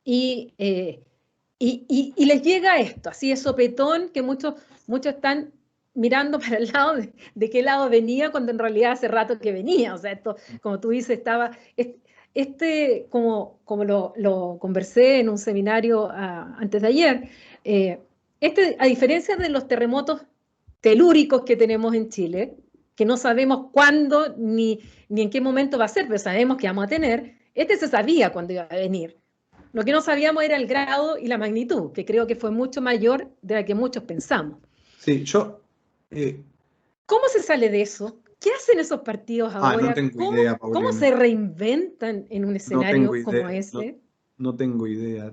Speaker 1: y les llega esto, así de sopetón, que muchos están mirando para el lado de qué lado venía, cuando en realidad hace rato que venía. O sea, esto, como tú dices, estaba... como lo conversé en un seminario antes de ayer, a diferencia de los terremotos telúricos que tenemos en Chile, que no sabemos cuándo ni en qué momento va a ser, pero sabemos que vamos a tener, se sabía cuándo iba a venir. Lo que no sabíamos era el grado y la magnitud, que creo que fue mucho mayor de la que muchos pensamos.
Speaker 2: Sí,
Speaker 1: ¿Cómo se sale de eso? ¿Qué hacen esos partidos ahora?
Speaker 2: No tengo idea, Paulina.
Speaker 1: ¿Cómo se reinventan en un escenario como ese?
Speaker 2: No tengo idea.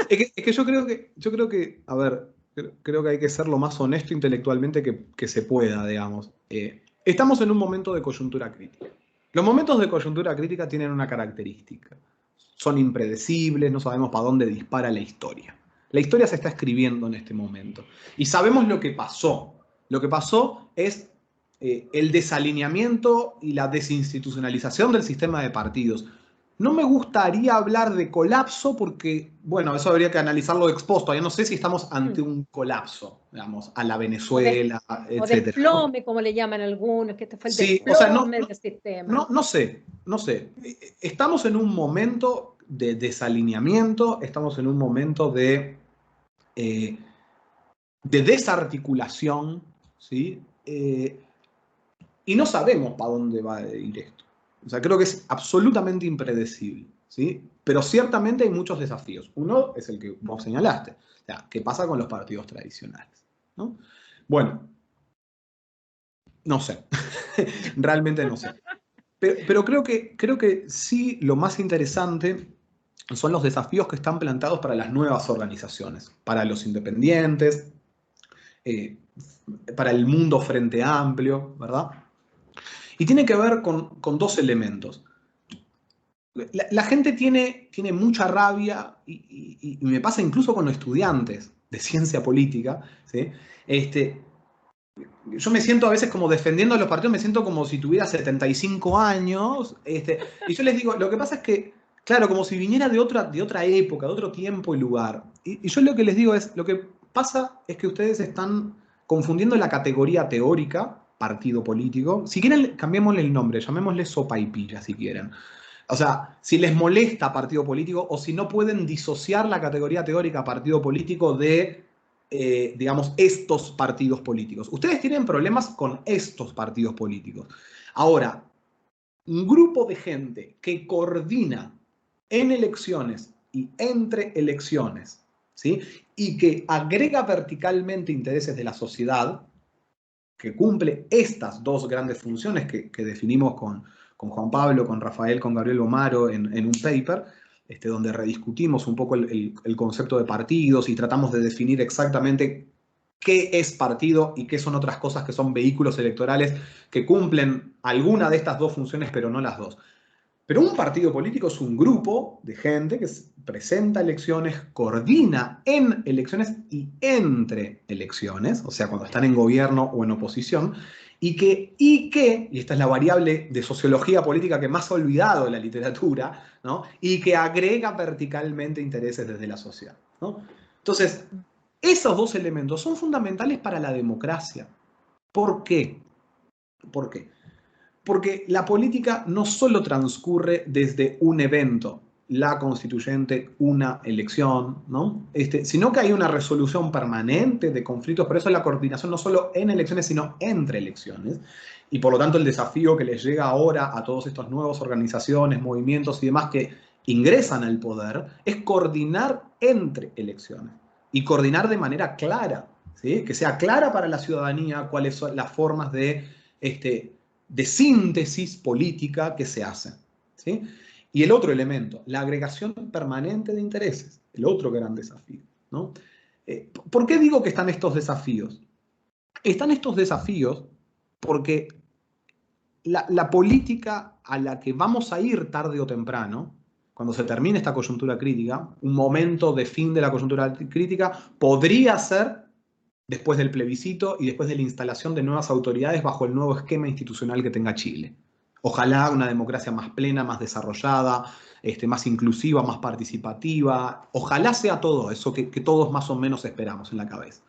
Speaker 2: Es que yo creo que, a ver, creo que hay que ser lo más honesto intelectualmente que se pueda, digamos. Estamos en un momento de coyuntura crítica. Los momentos de coyuntura crítica tienen una característica. Son impredecibles, no sabemos para dónde dispara la historia. La historia se está escribiendo en este momento. Y sabemos lo que pasó. Lo que pasó es el desalineamiento y la desinstitucionalización del sistema de partidos. no me gustaría hablar de colapso porque, bueno, eso habría que analizarlo expuesto. Yo no sé si estamos ante un colapso, digamos, a la
Speaker 1: O,
Speaker 2: Venezuela,
Speaker 1: o
Speaker 2: etcétera, ¿no?
Speaker 1: desplome, como le llaman algunos, que este fue el
Speaker 2: Sí, o sea,
Speaker 1: desplome del sistema.
Speaker 2: no sé, no sé. Estamos en un momento de desalineamiento, estamos en un momento eh, de desarticulación, ¿sí? Y no sabemos para dónde va a ir esto. O sea, creo que es absolutamente impredecible, ¿sí? Pero ciertamente hay muchos desafíos. Uno es el que vos señalaste. O sea, ¿qué pasa con los partidos tradicionales? ¿No? Bueno, no sé. Realmente no sé. Pero creo que sí lo más interesante son los desafíos que están plantados para las nuevas organizaciones, para los independientes, eh, para el mundo frente amplio, ¿verdad? Y tiene que ver con dos elementos. La gente tiene mucha rabia y me pasa incluso con los estudiantes de ciencia política, ¿sí? Yo me siento a veces como defendiendo a los partidos, me siento como si tuviera 75 años, y yo les digo, lo que pasa es que, claro, como si viniera de otra época, de otro tiempo y lugar. Y yo lo que les digo es, lo que pasa es que ustedes están confundiendo la categoría teórica, partido político. Si quieren, cambiémosle el nombre, llamémosle sopa y pilla, si quieren. O sea, si les molesta partido político o si no pueden disociar la categoría teórica partido político de, digamos, estos partidos políticos. Ustedes tienen problemas con estos partidos políticos. Ahora, un grupo de gente que coordina en elecciones y entre elecciones, ¿sí? Y que agrega verticalmente intereses de la sociedad, que cumple estas dos grandes funciones que definimos con Juan Pablo, con Rafael, con Gabriel Omaro en un paper, donde rediscutimos un poco el concepto de partidos y tratamos de definir exactamente qué es partido y qué son otras cosas que son vehículos electorales que cumplen alguna de estas dos funciones, pero no las dos. Pero un partido político es un grupo de gente que presenta elecciones, coordina en elecciones y entre elecciones, o sea, cuando están en gobierno o en oposición, y esta es la variable de sociología política que más ha olvidado de la literatura, ¿no? Y que agrega verticalmente intereses desde la sociedad, ¿no? Entonces, esos dos elementos son fundamentales para la democracia. ¿Por qué? ¿Por qué? Porque la política no solo transcurre desde un evento, la constituyente, una elección, ¿no? Sino que hay una resolución permanente de conflictos, por eso la coordinación no solo en elecciones, sino entre elecciones. Y por lo tanto el desafío que les llega ahora a todas estas nuevas organizaciones, movimientos y demás que ingresan al poder es coordinar entre elecciones y coordinar de manera clara, ¿sí? Que sea clara para la ciudadanía cuáles son las formas de síntesis política que se hacen, ¿sí? Y el otro elemento, la agregación permanente de intereses, el otro gran desafío, ¿no? ¿Por qué digo que están estos desafíos? Están estos desafíos porque la política a la que vamos a ir tarde o temprano, cuando se termine esta coyuntura crítica, un momento de fin de la coyuntura crítica, podría ser después del plebiscito y después de la instalación de nuevas autoridades bajo el nuevo esquema institucional que tenga Chile. Ojalá una democracia más plena, más desarrollada, más inclusiva, más participativa. Ojalá sea todo eso que todos más o menos esperamos en la cabeza,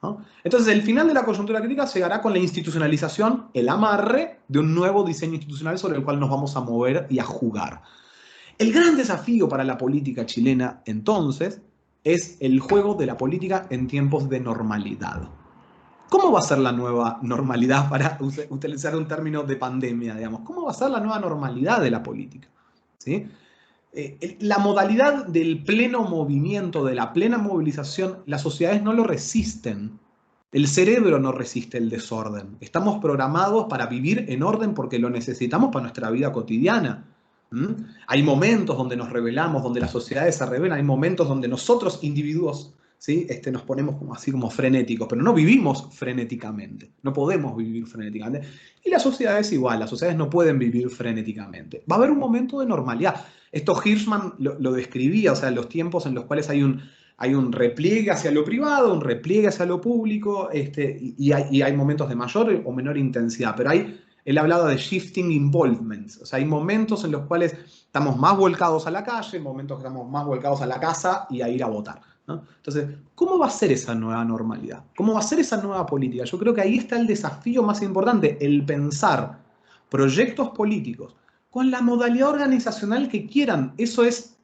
Speaker 2: ¿no? Entonces, el final de la coyuntura crítica llegará con la institucionalización, el amarre de un nuevo diseño institucional sobre el cual nos vamos a mover y a jugar. El gran desafío para la política chilena, entonces, es el juego de la política en tiempos de normalidad. ¿Cómo va a ser la nueva normalidad, para utilizar un término de pandemia, digamos? ¿Cómo va a ser la nueva normalidad de la política? ¿Sí? La modalidad del pleno movimiento, de la plena movilización, las sociedades no lo resisten. El cerebro no resiste el desorden. Estamos programados para vivir en orden porque lo necesitamos para nuestra vida cotidiana. ¿Mm? Hay momentos donde nos rebelamos, donde las sociedades se rebelan, hay momentos donde nosotros, individuos, ¿sí? Nos ponemos como, así como frenéticos, pero no vivimos frenéticamente, no podemos vivir frenéticamente. Y las sociedades igual, las sociedades no pueden vivir frenéticamente. Va a haber un momento de normalidad. Esto Hirschman lo describía, o sea, los tiempos en los cuales hay un repliegue hacia lo privado, un repliegue hacia lo público, y hay momentos de mayor o menor intensidad, pero hay él hablaba de shifting involvements. O sea, hay momentos en los cuales estamos más volcados a la calle, momentos que estamos más volcados a la casa y a ir a votar, ¿no? Entonces, ¿cómo va a ser esa nueva normalidad? ¿Cómo va a ser esa nueva política? Yo creo que ahí está el desafío más importante, el pensar proyectos políticos con la modalidad organizacional que quieran. Eso es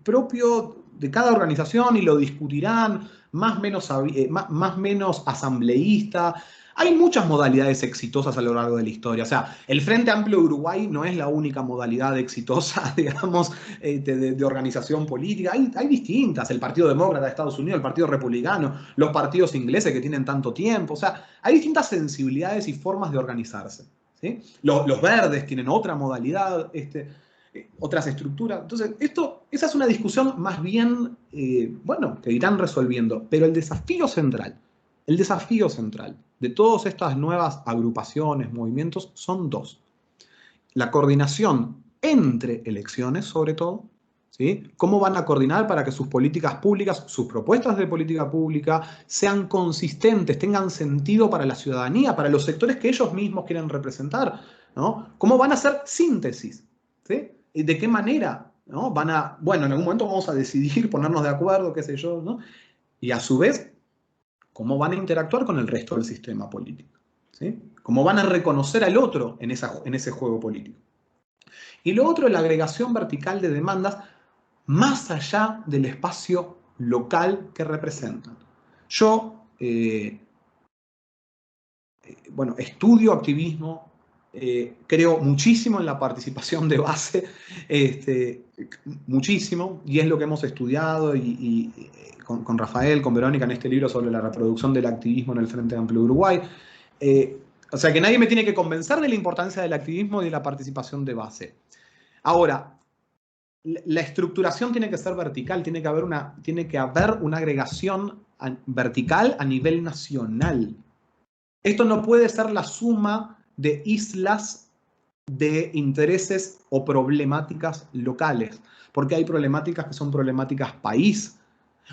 Speaker 2: propio de cada organización y lo discutirán, más menos asambleísta. Hay muchas modalidades exitosas a lo largo de la historia. O sea, el Frente Amplio de Uruguay no es la única modalidad exitosa, digamos, de organización política. Hay distintas. El Partido Demócrata de Estados Unidos, el Partido Republicano, los partidos ingleses que tienen tanto tiempo. O sea, hay distintas sensibilidades y formas de organizarse, ¿sí? Los verdes tienen otra modalidad, otras estructuras. Entonces, esa es una discusión más bien, bueno, que irán resolviendo. Pero el desafío central de todas estas nuevas agrupaciones, movimientos, son dos. La coordinación entre elecciones, sobre todo, ¿sí? ¿Cómo van a coordinar para que sus políticas públicas, sus propuestas de política pública sean consistentes, tengan sentido para la ciudadanía, para los sectores que ellos mismos quieren representar, ¿no? ¿Cómo van a hacer síntesis? ¿Sí? ¿De qué manera? ¿No? Bueno, en algún momento vamos a decidir, ponernos de acuerdo, qué sé yo, ¿no? Y a su vez, ¿cómo van a interactuar con el resto del sistema político? ¿Sí? ¿Cómo van a reconocer al otro en ese juego político? Y lo otro es la agregación vertical de demandas más allá del espacio local que representan. Yo, bueno, estudio activismo, creo muchísimo en la participación de base, muchísimo, y es lo que hemos estudiado con Rafael, con Verónica en este libro sobre la reproducción del activismo en el Frente Amplio de Uruguay. O sea que nadie me tiene que convencer de la importancia del activismo y de la participación de base. Ahora, la estructuración tiene que ser vertical, tiene que haber una agregación vertical a nivel nacional. Esto no puede ser la suma de islas de intereses o problemáticas locales, porque hay problemáticas que son problemáticas país,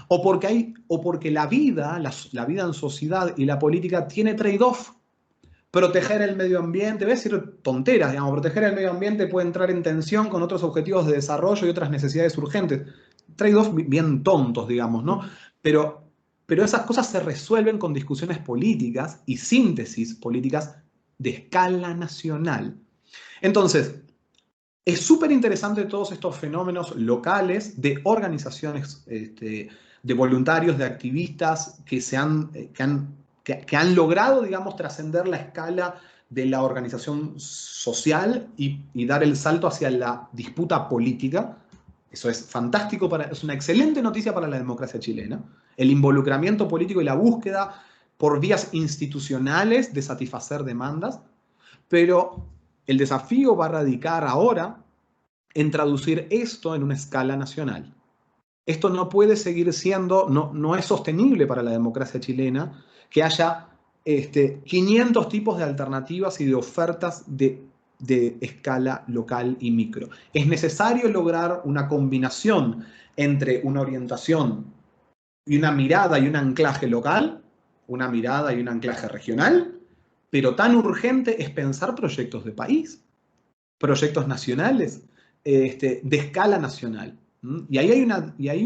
Speaker 2: o porque la vida en sociedad y la política tiene trade-off. Proteger el medio ambiente, voy a decir tonteras, digamos, proteger el medio ambiente puede entrar en tensión con otros objetivos de desarrollo y otras necesidades urgentes. Trade-off bien tontos, digamos, ¿no? Pero esas cosas se resuelven con discusiones políticas y síntesis políticas de escala nacional. Entonces, es súper interesante todos estos fenómenos locales de organizaciones, de voluntarios, de activistas que han logrado, digamos, trascender la escala de la organización social y dar el salto hacia la disputa política. Eso es fantástico, es una excelente noticia para la democracia chilena. El involucramiento político y la búsqueda por vías institucionales de satisfacer demandas, pero el desafío va a radicar ahora en traducir esto en una escala nacional. Esto no puede seguir siendo, no es sostenible para la democracia chilena que haya 500 tipos de alternativas y de ofertas de escala local y micro. Es necesario lograr una combinación entre una orientación y una mirada y un anclaje local, una mirada y un anclaje regional, pero tan urgente es pensar proyectos de país, proyectos nacionales, de escala nacional. Y ahí hay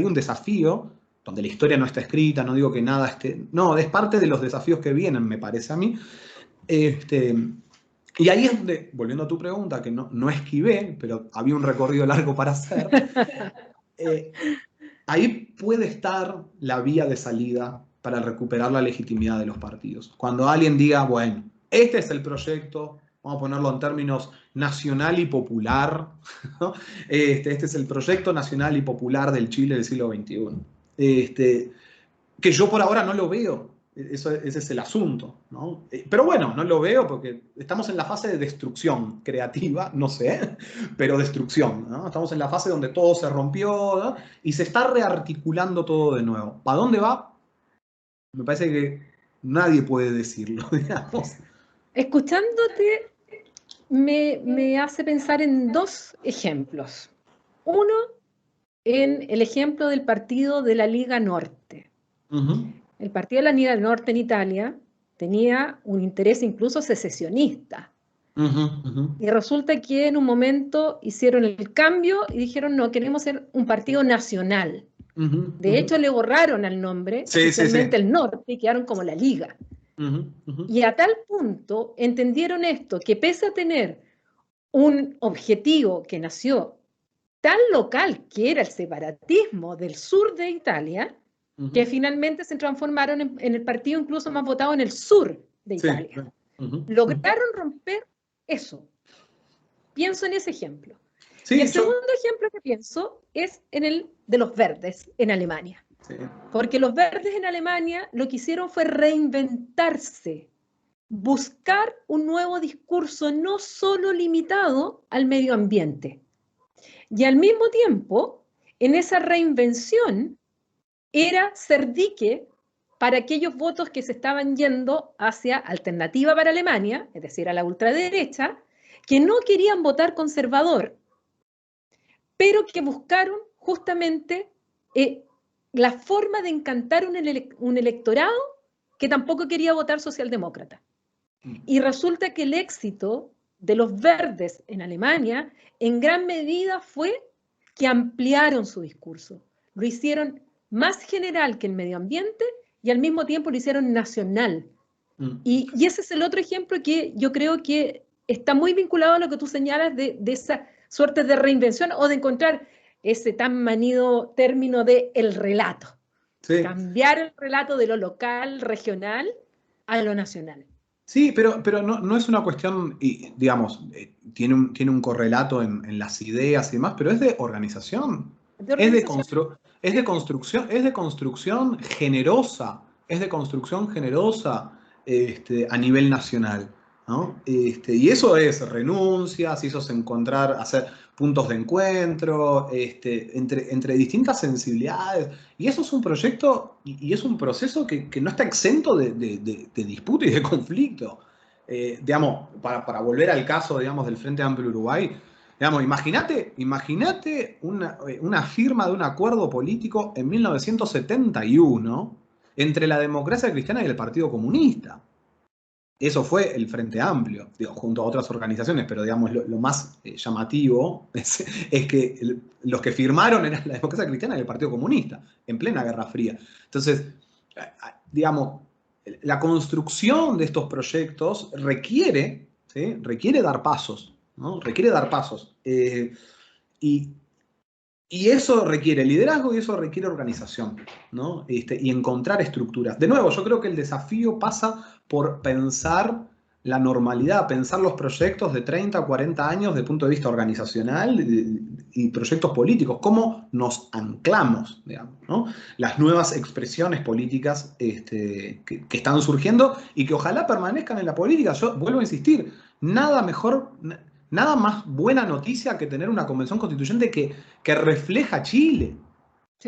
Speaker 2: un desafío donde la historia no está escrita, no digo que nada esté, no, es parte de los desafíos que vienen, me parece a mí. Y ahí es donde, volviendo a tu pregunta, que no esquivé, pero había un recorrido largo para hacer, ahí puede estar la vía de salida para recuperar la legitimidad de los partidos. Cuando alguien diga, bueno, este es el proyecto, vamos a ponerlo en términos nacional y popular, ¿no? Este es el proyecto nacional y popular del Chile del siglo XXI. Que yo por ahora no lo veo. Ese es el asunto, ¿no? Pero bueno, no lo veo porque estamos en la fase de destrucción creativa, no sé, pero destrucción, ¿no? Estamos en la fase donde todo se rompió, ¿no? Y se está rearticulando todo de nuevo. ¿Para dónde va? Me parece que nadie puede decirlo, digamos.
Speaker 1: Escuchándote me hace pensar en dos ejemplos. Uno, en el ejemplo del partido de la Liga Norte.
Speaker 2: Uh-huh.
Speaker 1: El partido de la Liga Norte en Italia tenía un interés incluso secesionista. Y resulta que en un momento hicieron el cambio y dijeron, no, queremos ser un partido nacional. De hecho, le borraron al nombre oficialmente el norte y quedaron como la Liga. Y a tal punto entendieron esto, que pese a tener un objetivo que nació tan local, que era el separatismo del sur de Italia, que finalmente se transformaron en el partido incluso más votado en el sur de Italia. Lograron romper eso. Pienso en ese ejemplo. Y el segundo ejemplo que pienso es en el de los verdes en Alemania. Porque los verdes en Alemania lo que hicieron fue reinventarse, buscar un nuevo discurso no solo limitado al medio ambiente. Y al mismo tiempo, en esa reinvención, era ser dique para aquellos votos que se estaban yendo hacia Alternativa para Alemania, es decir, a la ultraderecha, que no querían votar conservador, pero que buscaron justamente la forma de encantar un electorado que tampoco quería votar socialdemócrata. Y resulta que el éxito de los verdes en Alemania en gran medida fue que ampliaron su discurso. Lo hicieron más general que el medio ambiente y al mismo tiempo lo hicieron nacional. Y ese es el otro ejemplo que yo creo que está muy vinculado a lo que tú señalas de esa suerte de reinvención o de encontrar ese tan manido término de el relato. Cambiar el relato de lo local, regional, a lo nacional.
Speaker 2: Sí, pero no es una cuestión, digamos, tiene un correlato en las ideas y demás, pero es de organización. Es de construcción generosa, a nivel nacional, ¿no? Y eso es renuncias, eso es hacer puntos de encuentro entre distintas sensibilidades. Y eso es un proyecto y es un proceso que no está exento de disputa y de conflicto. Digamos, para volver al caso, digamos, del Frente Amplio Uruguay, digamos, imagínate una firma de un acuerdo político en 1971 entre la Democracia Cristiana y el Partido Comunista. Eso fue el Frente Amplio, junto a otras organizaciones, pero digamos lo más llamativo es que los que firmaron eran la Democracia Cristiana y el Partido Comunista, en plena Guerra Fría. Entonces, digamos, la construcción de estos proyectos requiere dar pasos, ¿no? Requiere dar pasos. Y eso requiere liderazgo y eso requiere organización, ¿no? Y encontrar estructuras. De nuevo, yo creo que el desafío pasa por pensar la normalidad, pensar los proyectos de 30 o 40 años desde el punto de vista organizacional y proyectos políticos, cómo nos anclamos, digamos, ¿no? Las nuevas expresiones políticas que están surgiendo y que ojalá permanezcan en la política. Yo vuelvo a insistir, nada más buena noticia que tener una convención constituyente que refleja Chile,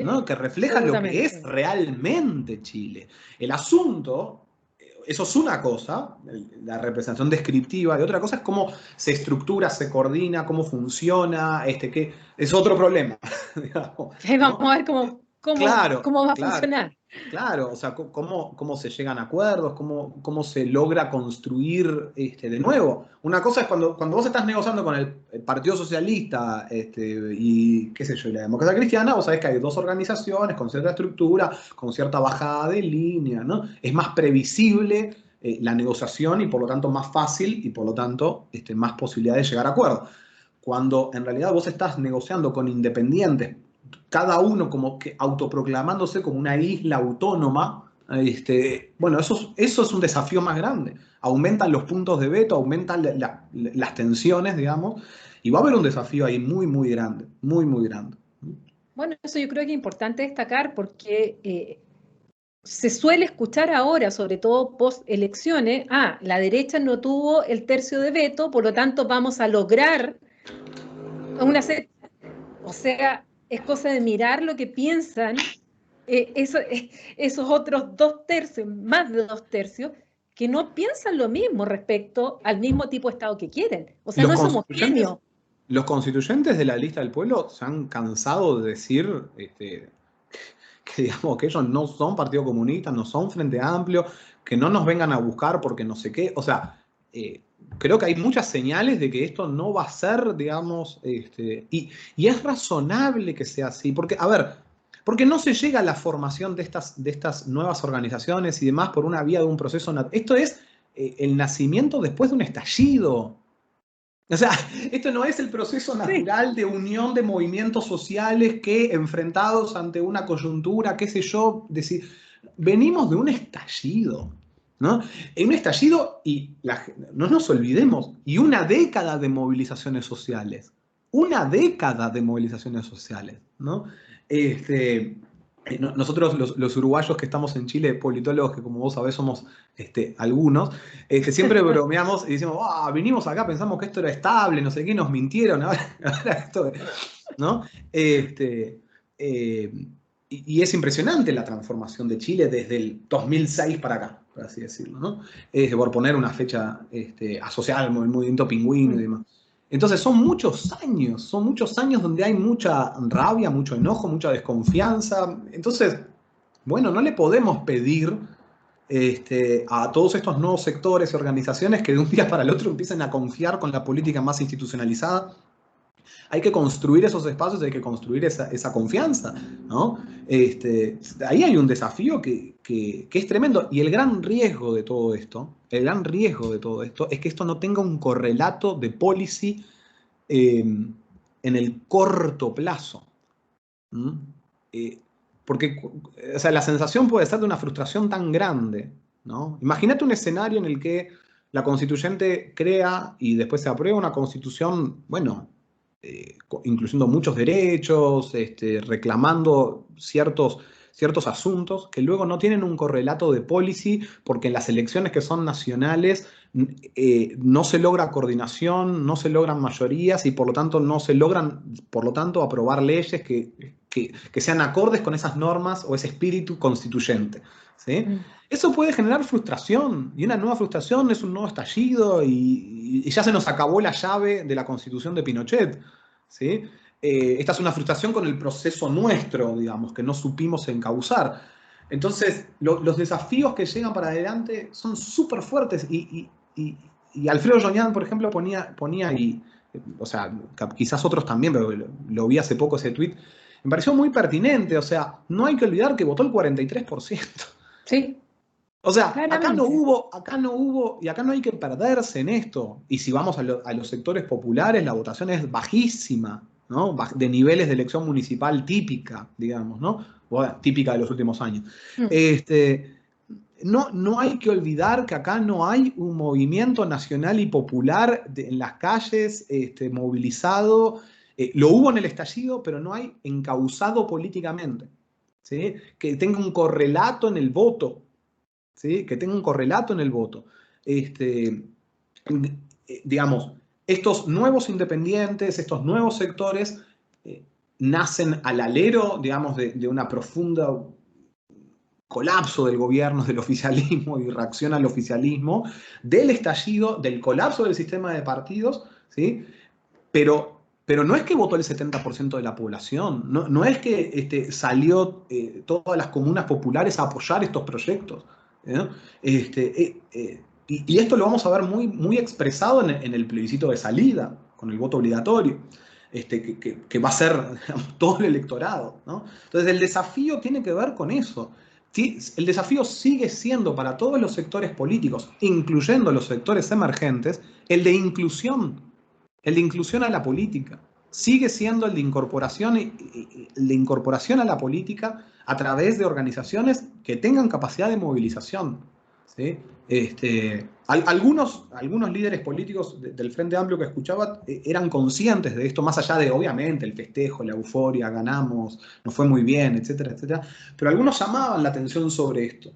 Speaker 2: ¿no? Que refleja lo que es realmente Chile. El asunto, eso es una cosa, la representación descriptiva, y otra cosa es cómo se estructura, se coordina, cómo funciona, que es otro problema. Digamos,
Speaker 1: ¿no? Vamos a ver cómo va a funcionar.
Speaker 2: Claro, o sea, cómo se llegan a acuerdos, cómo se logra construir de nuevo. Una cosa es cuando vos estás negociando con el Partido Socialista y qué sé yo, y la Democracia Cristiana, vos sabés que hay dos organizaciones con cierta estructura, con cierta bajada de línea, ¿no? Es más previsible la negociación y por lo tanto más fácil y por lo tanto más posibilidad de llegar a acuerdos. Cuando en realidad vos estás negociando con independientes, cada uno como que autoproclamándose como una isla autónoma, bueno, eso es un desafío más grande. Aumentan los puntos de veto, aumentan las tensiones, digamos, y va a haber un desafío ahí muy, muy grande, muy, muy grande.
Speaker 1: Bueno, eso yo creo que es importante destacar porque se suele escuchar ahora, sobre todo post-elecciones, la derecha no tuvo el tercio de veto, por lo tanto vamos a lograr o sea, es cosa de mirar lo que piensan esos otros 2/3, más de 2/3, que no piensan lo mismo respecto al mismo tipo de Estado que quieren. O sea, no es homogéneo.
Speaker 2: Los constituyentes de la lista del pueblo se han cansado de decir que digamos que ellos no son Partido Comunista, no son Frente Amplio, que no nos vengan a buscar porque no sé qué. O sea, creo que hay muchas señales de que esto no va a ser, digamos, y es razonable que sea así, porque, a ver, porque no se llega a la formación de estas nuevas organizaciones y demás por una vía de un proceso. Esto es el nacimiento después de un estallido. O sea, esto no es el proceso natural de unión de movimientos sociales que, enfrentados ante una coyuntura, qué sé yo, decir, venimos de un estallido, ¿no? En un estallido, y no nos olvidemos, y una década de movilizaciones sociales. Una década de movilizaciones sociales, ¿no? Nosotros, los uruguayos que estamos en Chile, politólogos que como vos sabés somos algunos, siempre bromeamos y decimos, vinimos acá, pensamos que esto era estable, no sé qué, nos mintieron, ahora esto, ¿no? Y es impresionante la transformación de Chile desde el 2006 para acá, por así decirlo, ¿no? Por poner una fecha asociada al movimiento pingüino y demás. Entonces son muchos años donde hay mucha rabia, mucho enojo, mucha desconfianza. Entonces, bueno, no le podemos pedir a todos estos nuevos sectores y organizaciones que de un día para el otro empiecen a confiar con la política más institucionalizada. Hay que construir esos espacios, hay que construir esa confianza, ¿no? Ahí hay un desafío que es tremendo. Y el gran riesgo de todo esto, es que esto no tenga un correlato de policy en el corto plazo. Porque, o sea, la sensación puede ser de una frustración tan grande, ¿no? Imagínate un escenario en el que la constituyente crea y después se aprueba una constitución, bueno, incluyendo muchos derechos, reclamando ciertos asuntos que luego no tienen un correlato de policy porque en las elecciones que son nacionales no se logra coordinación, no se logran mayorías y por lo tanto no se logran, por lo tanto, aprobar leyes que sean acordes con esas normas o ese espíritu constituyente, ¿sí? Eso puede generar frustración, y una nueva frustración es un nuevo estallido, y ya se nos acabó la llave de la Constitución de Pinochet, ¿sí? Esta es una frustración con el proceso nuestro, digamos, que no supimos encauzar. Entonces, los desafíos que llegan para adelante son súper fuertes, y Alfredo Joñán, por ejemplo, ponía ahí, o sea, quizás otros también, pero lo vi hace poco ese tuit, me pareció muy pertinente. O sea, no hay que olvidar que votó el 43%.
Speaker 1: Sí.
Speaker 2: O sea,
Speaker 1: Claramente.
Speaker 2: acá no hubo, y acá no hay que perderse en esto. Y si vamos a los sectores populares, la votación es bajísima, ¿no? De niveles de elección municipal típica, digamos, ¿no? Bueno, típica de los últimos años. No hay que olvidar que acá no hay un movimiento nacional y popular en las calles, movilizado. Lo hubo en el estallido, pero no hay encauzado políticamente, ¿sí? Que tenga un correlato en el voto, ¿sí? Que tenga un correlato en el voto. Digamos, estos nuevos independientes, estos nuevos sectores, nacen al alero, digamos, de una profunda colapso del gobierno, del oficialismo y reacción al oficialismo, del estallido, del colapso del sistema de partidos, ¿sí? Pero no es que votó el 70% de la población, no es que salió todas las comunas populares a apoyar estos proyectos, ¿no? Y esto lo vamos a ver muy, muy expresado en el plebiscito de salida, con el voto obligatorio, que va a ser, digamos, todo el electorado, ¿no? Entonces el desafío tiene que ver con eso. El desafío sigue siendo para todos los sectores políticos, incluyendo los sectores emergentes, el de inclusión a la política. Sigue siendo el de incorporación a la política a través de organizaciones que tengan capacidad de movilización, ¿sí? Algunos líderes políticos del Frente Amplio que escuchaba eran conscientes de esto, más allá de, obviamente, el festejo, la euforia, ganamos, nos fue muy bien, etcétera, etcétera, pero algunos llamaban la atención sobre esto.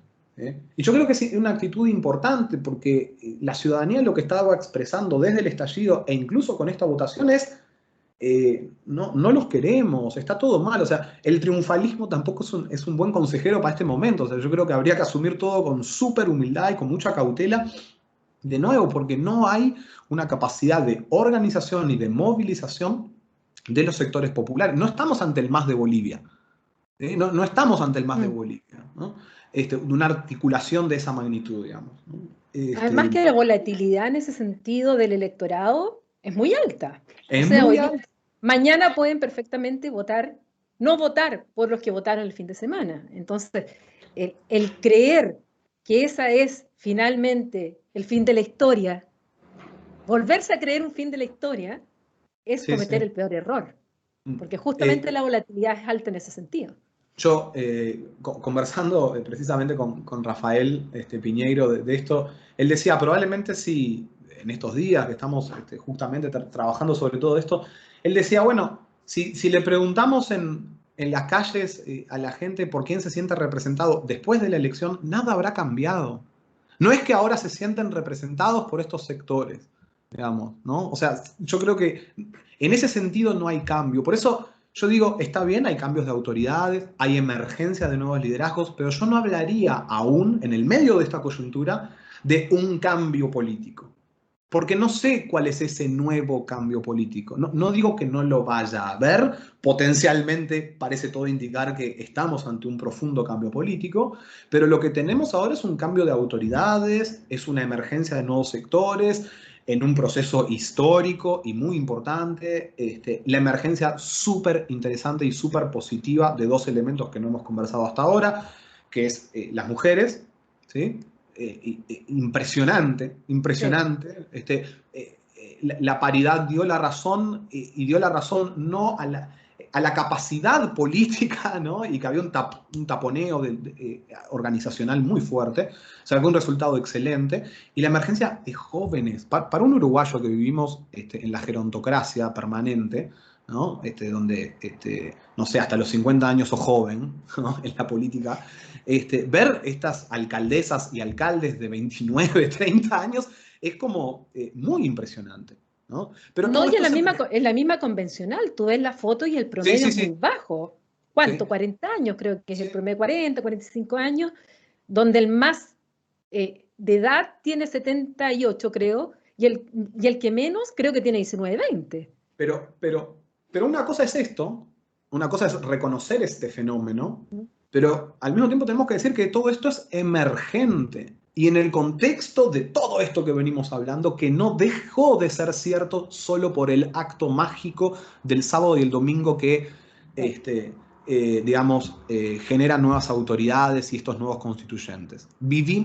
Speaker 2: Y yo creo que es una actitud importante porque la ciudadanía lo que estaba expresando desde el estallido e incluso con esta votación es no los queremos, está todo mal. O sea, el triunfalismo tampoco es un buen consejero para este momento. O sea, yo creo que habría que asumir todo con súper humildad y con mucha cautela, de nuevo, porque no hay una capacidad de organización y de movilización de los sectores populares. No estamos ante el MAS de Bolivia. No estamos ante el MAS de Bolivia, ¿no? de una articulación de esa magnitud, digamos, ¿no?
Speaker 1: Además que la volatilidad en ese sentido del electorado es muy alta. O
Speaker 2: Es
Speaker 1: sea,
Speaker 2: muy
Speaker 1: hoy
Speaker 2: alto.
Speaker 1: mañana pueden perfectamente votar, no votar por los que votaron el fin de semana. Entonces, el creer que esa es finalmente el fin de la historia, volverse a creer un fin de la historia, es
Speaker 2: Sí,
Speaker 1: cometer
Speaker 2: sí.
Speaker 1: el peor error, porque justamente
Speaker 2: Eh,
Speaker 1: la volatilidad es alta en ese sentido.
Speaker 2: Yo, conversando precisamente con Rafael Piñeiro de esto, él decía, probablemente si en estos días que estamos justamente trabajando sobre todo esto, él decía, bueno, si le preguntamos en las calles a la gente por quién se siente representado después de la elección, nada habrá cambiado. No es que ahora se sienten representados por estos sectores, digamos, ¿no? O sea, yo creo que en ese sentido no hay cambio. Por eso yo digo, está bien, hay cambios de autoridades, hay emergencia de nuevos liderazgos, pero yo no hablaría aún, en el medio de esta coyuntura, de un cambio político. Porque no sé cuál es ese nuevo cambio político. No digo que no lo vaya a haber, potencialmente parece todo indicar que estamos ante un profundo cambio político, pero lo que tenemos ahora es un cambio de autoridades, es una emergencia de nuevos sectores, en un proceso histórico y muy importante, la emergencia súper interesante y súper positiva de dos elementos que no hemos conversado hasta ahora, que es las mujeres, ¿sí? Impresionante,
Speaker 1: Sí.
Speaker 2: impresionante. La paridad dio la razón y dio la razón no a la capacidad política, ¿no? Y que había un taponeo organizacional muy fuerte, o sea, fue un resultado excelente. Y la emergencia de jóvenes, para un uruguayo que vivimos en la gerontocracia permanente, ¿no? Donde, no sé, hasta los 50 años sos joven, ¿no? En la política, ver estas alcaldesas y alcaldes de 29, 30 años es como muy impresionante, ¿no? Pero
Speaker 1: No,
Speaker 2: todo
Speaker 1: y
Speaker 2: esto se...
Speaker 1: en la misma convencional, tú ves la foto y el
Speaker 2: Sí,
Speaker 1: promedio
Speaker 2: sí,
Speaker 1: es muy
Speaker 2: sí.
Speaker 1: bajo.
Speaker 2: Sí,
Speaker 1: ¿Cuánto? 40 años, creo que es el
Speaker 2: sí.
Speaker 1: promedio, 40, 45 años, donde el más de edad tiene 78, creo, y el que menos creo que tiene 19, 20.
Speaker 2: Pero, pero, pero una cosa es esto, una cosa es reconocer este fenómeno, pero al mismo tiempo tenemos que decir que todo esto es emergente. Y en el contexto de todo esto que venimos hablando, que no dejó de ser cierto solo por el acto mágico del sábado y el domingo que,
Speaker 1: Sí.
Speaker 2: digamos, genera nuevas autoridades y estos nuevos constituyentes.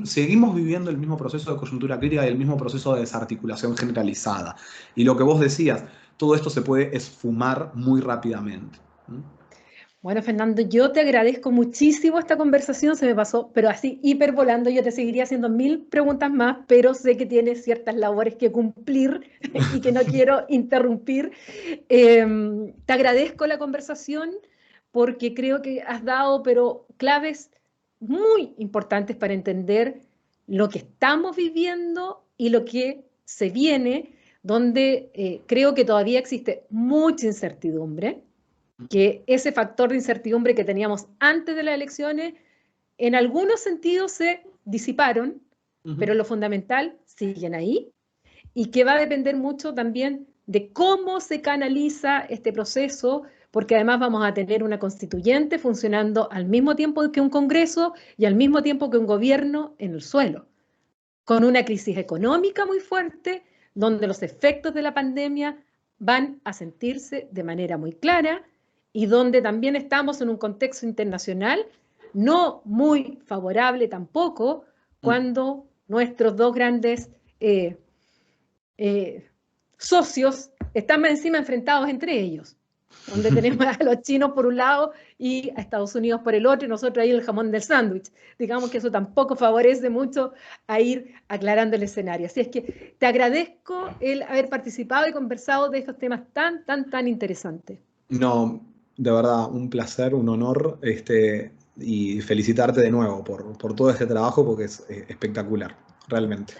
Speaker 2: Seguimos viviendo el mismo proceso de coyuntura crítica y el mismo proceso de desarticulación generalizada. Y lo que vos decías, todo esto se puede esfumar muy rápidamente.
Speaker 1: Bueno, Fernando, yo te agradezco muchísimo esta conversación, se me pasó, pero así hipervolando, yo te seguiría haciendo 1000 preguntas más, pero sé que tienes ciertas labores que cumplir y que no quiero interrumpir. Te agradezco la conversación porque creo que has dado, pero claves muy importantes para entender lo que estamos viviendo y lo que se viene, donde creo que todavía existe mucha incertidumbre, que ese factor de incertidumbre que teníamos antes de las elecciones, en algunos sentidos se disiparon, pero lo fundamental siguen ahí y que va a depender mucho también de cómo se canaliza este proceso, porque además vamos a tener una constituyente funcionando al mismo tiempo que un Congreso y al mismo tiempo que un gobierno en el suelo, con una crisis económica muy fuerte, donde los efectos de la pandemia van a sentirse de manera muy clara y donde también estamos en un contexto internacional no muy favorable tampoco, cuando nuestros dos grandes eh, eh, socios están más encima enfrentados entre ellos, donde tenemos a los chinos por un lado y a Estados Unidos por el otro, y nosotros ahí el jamón del sándwich. Digamos que eso tampoco favorece mucho a ir aclarando el escenario. Así es que te agradezco el haber participado y conversado de estos temas tan interesantes.
Speaker 2: No, de verdad, un placer, un honor, y felicitarte de nuevo por todo este trabajo porque es espectacular, realmente.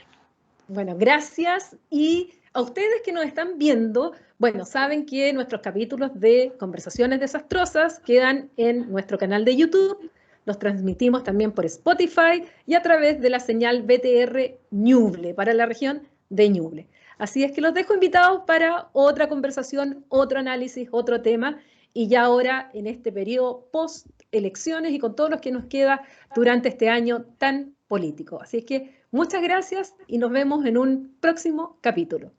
Speaker 1: Bueno, gracias. Y a ustedes que nos están viendo, bueno, saben que nuestros capítulos de Conversaciones Desastrosas quedan en nuestro canal de YouTube. Los transmitimos también por Spotify y a través de la señal BTR Ñuble para la región de Ñuble. Así es que los dejo invitados para otra conversación, otro análisis, otro tema y ya ahora en este periodo post-elecciones y con todo lo que nos queda durante este año tan político. Así es que muchas gracias y nos vemos en un próximo capítulo.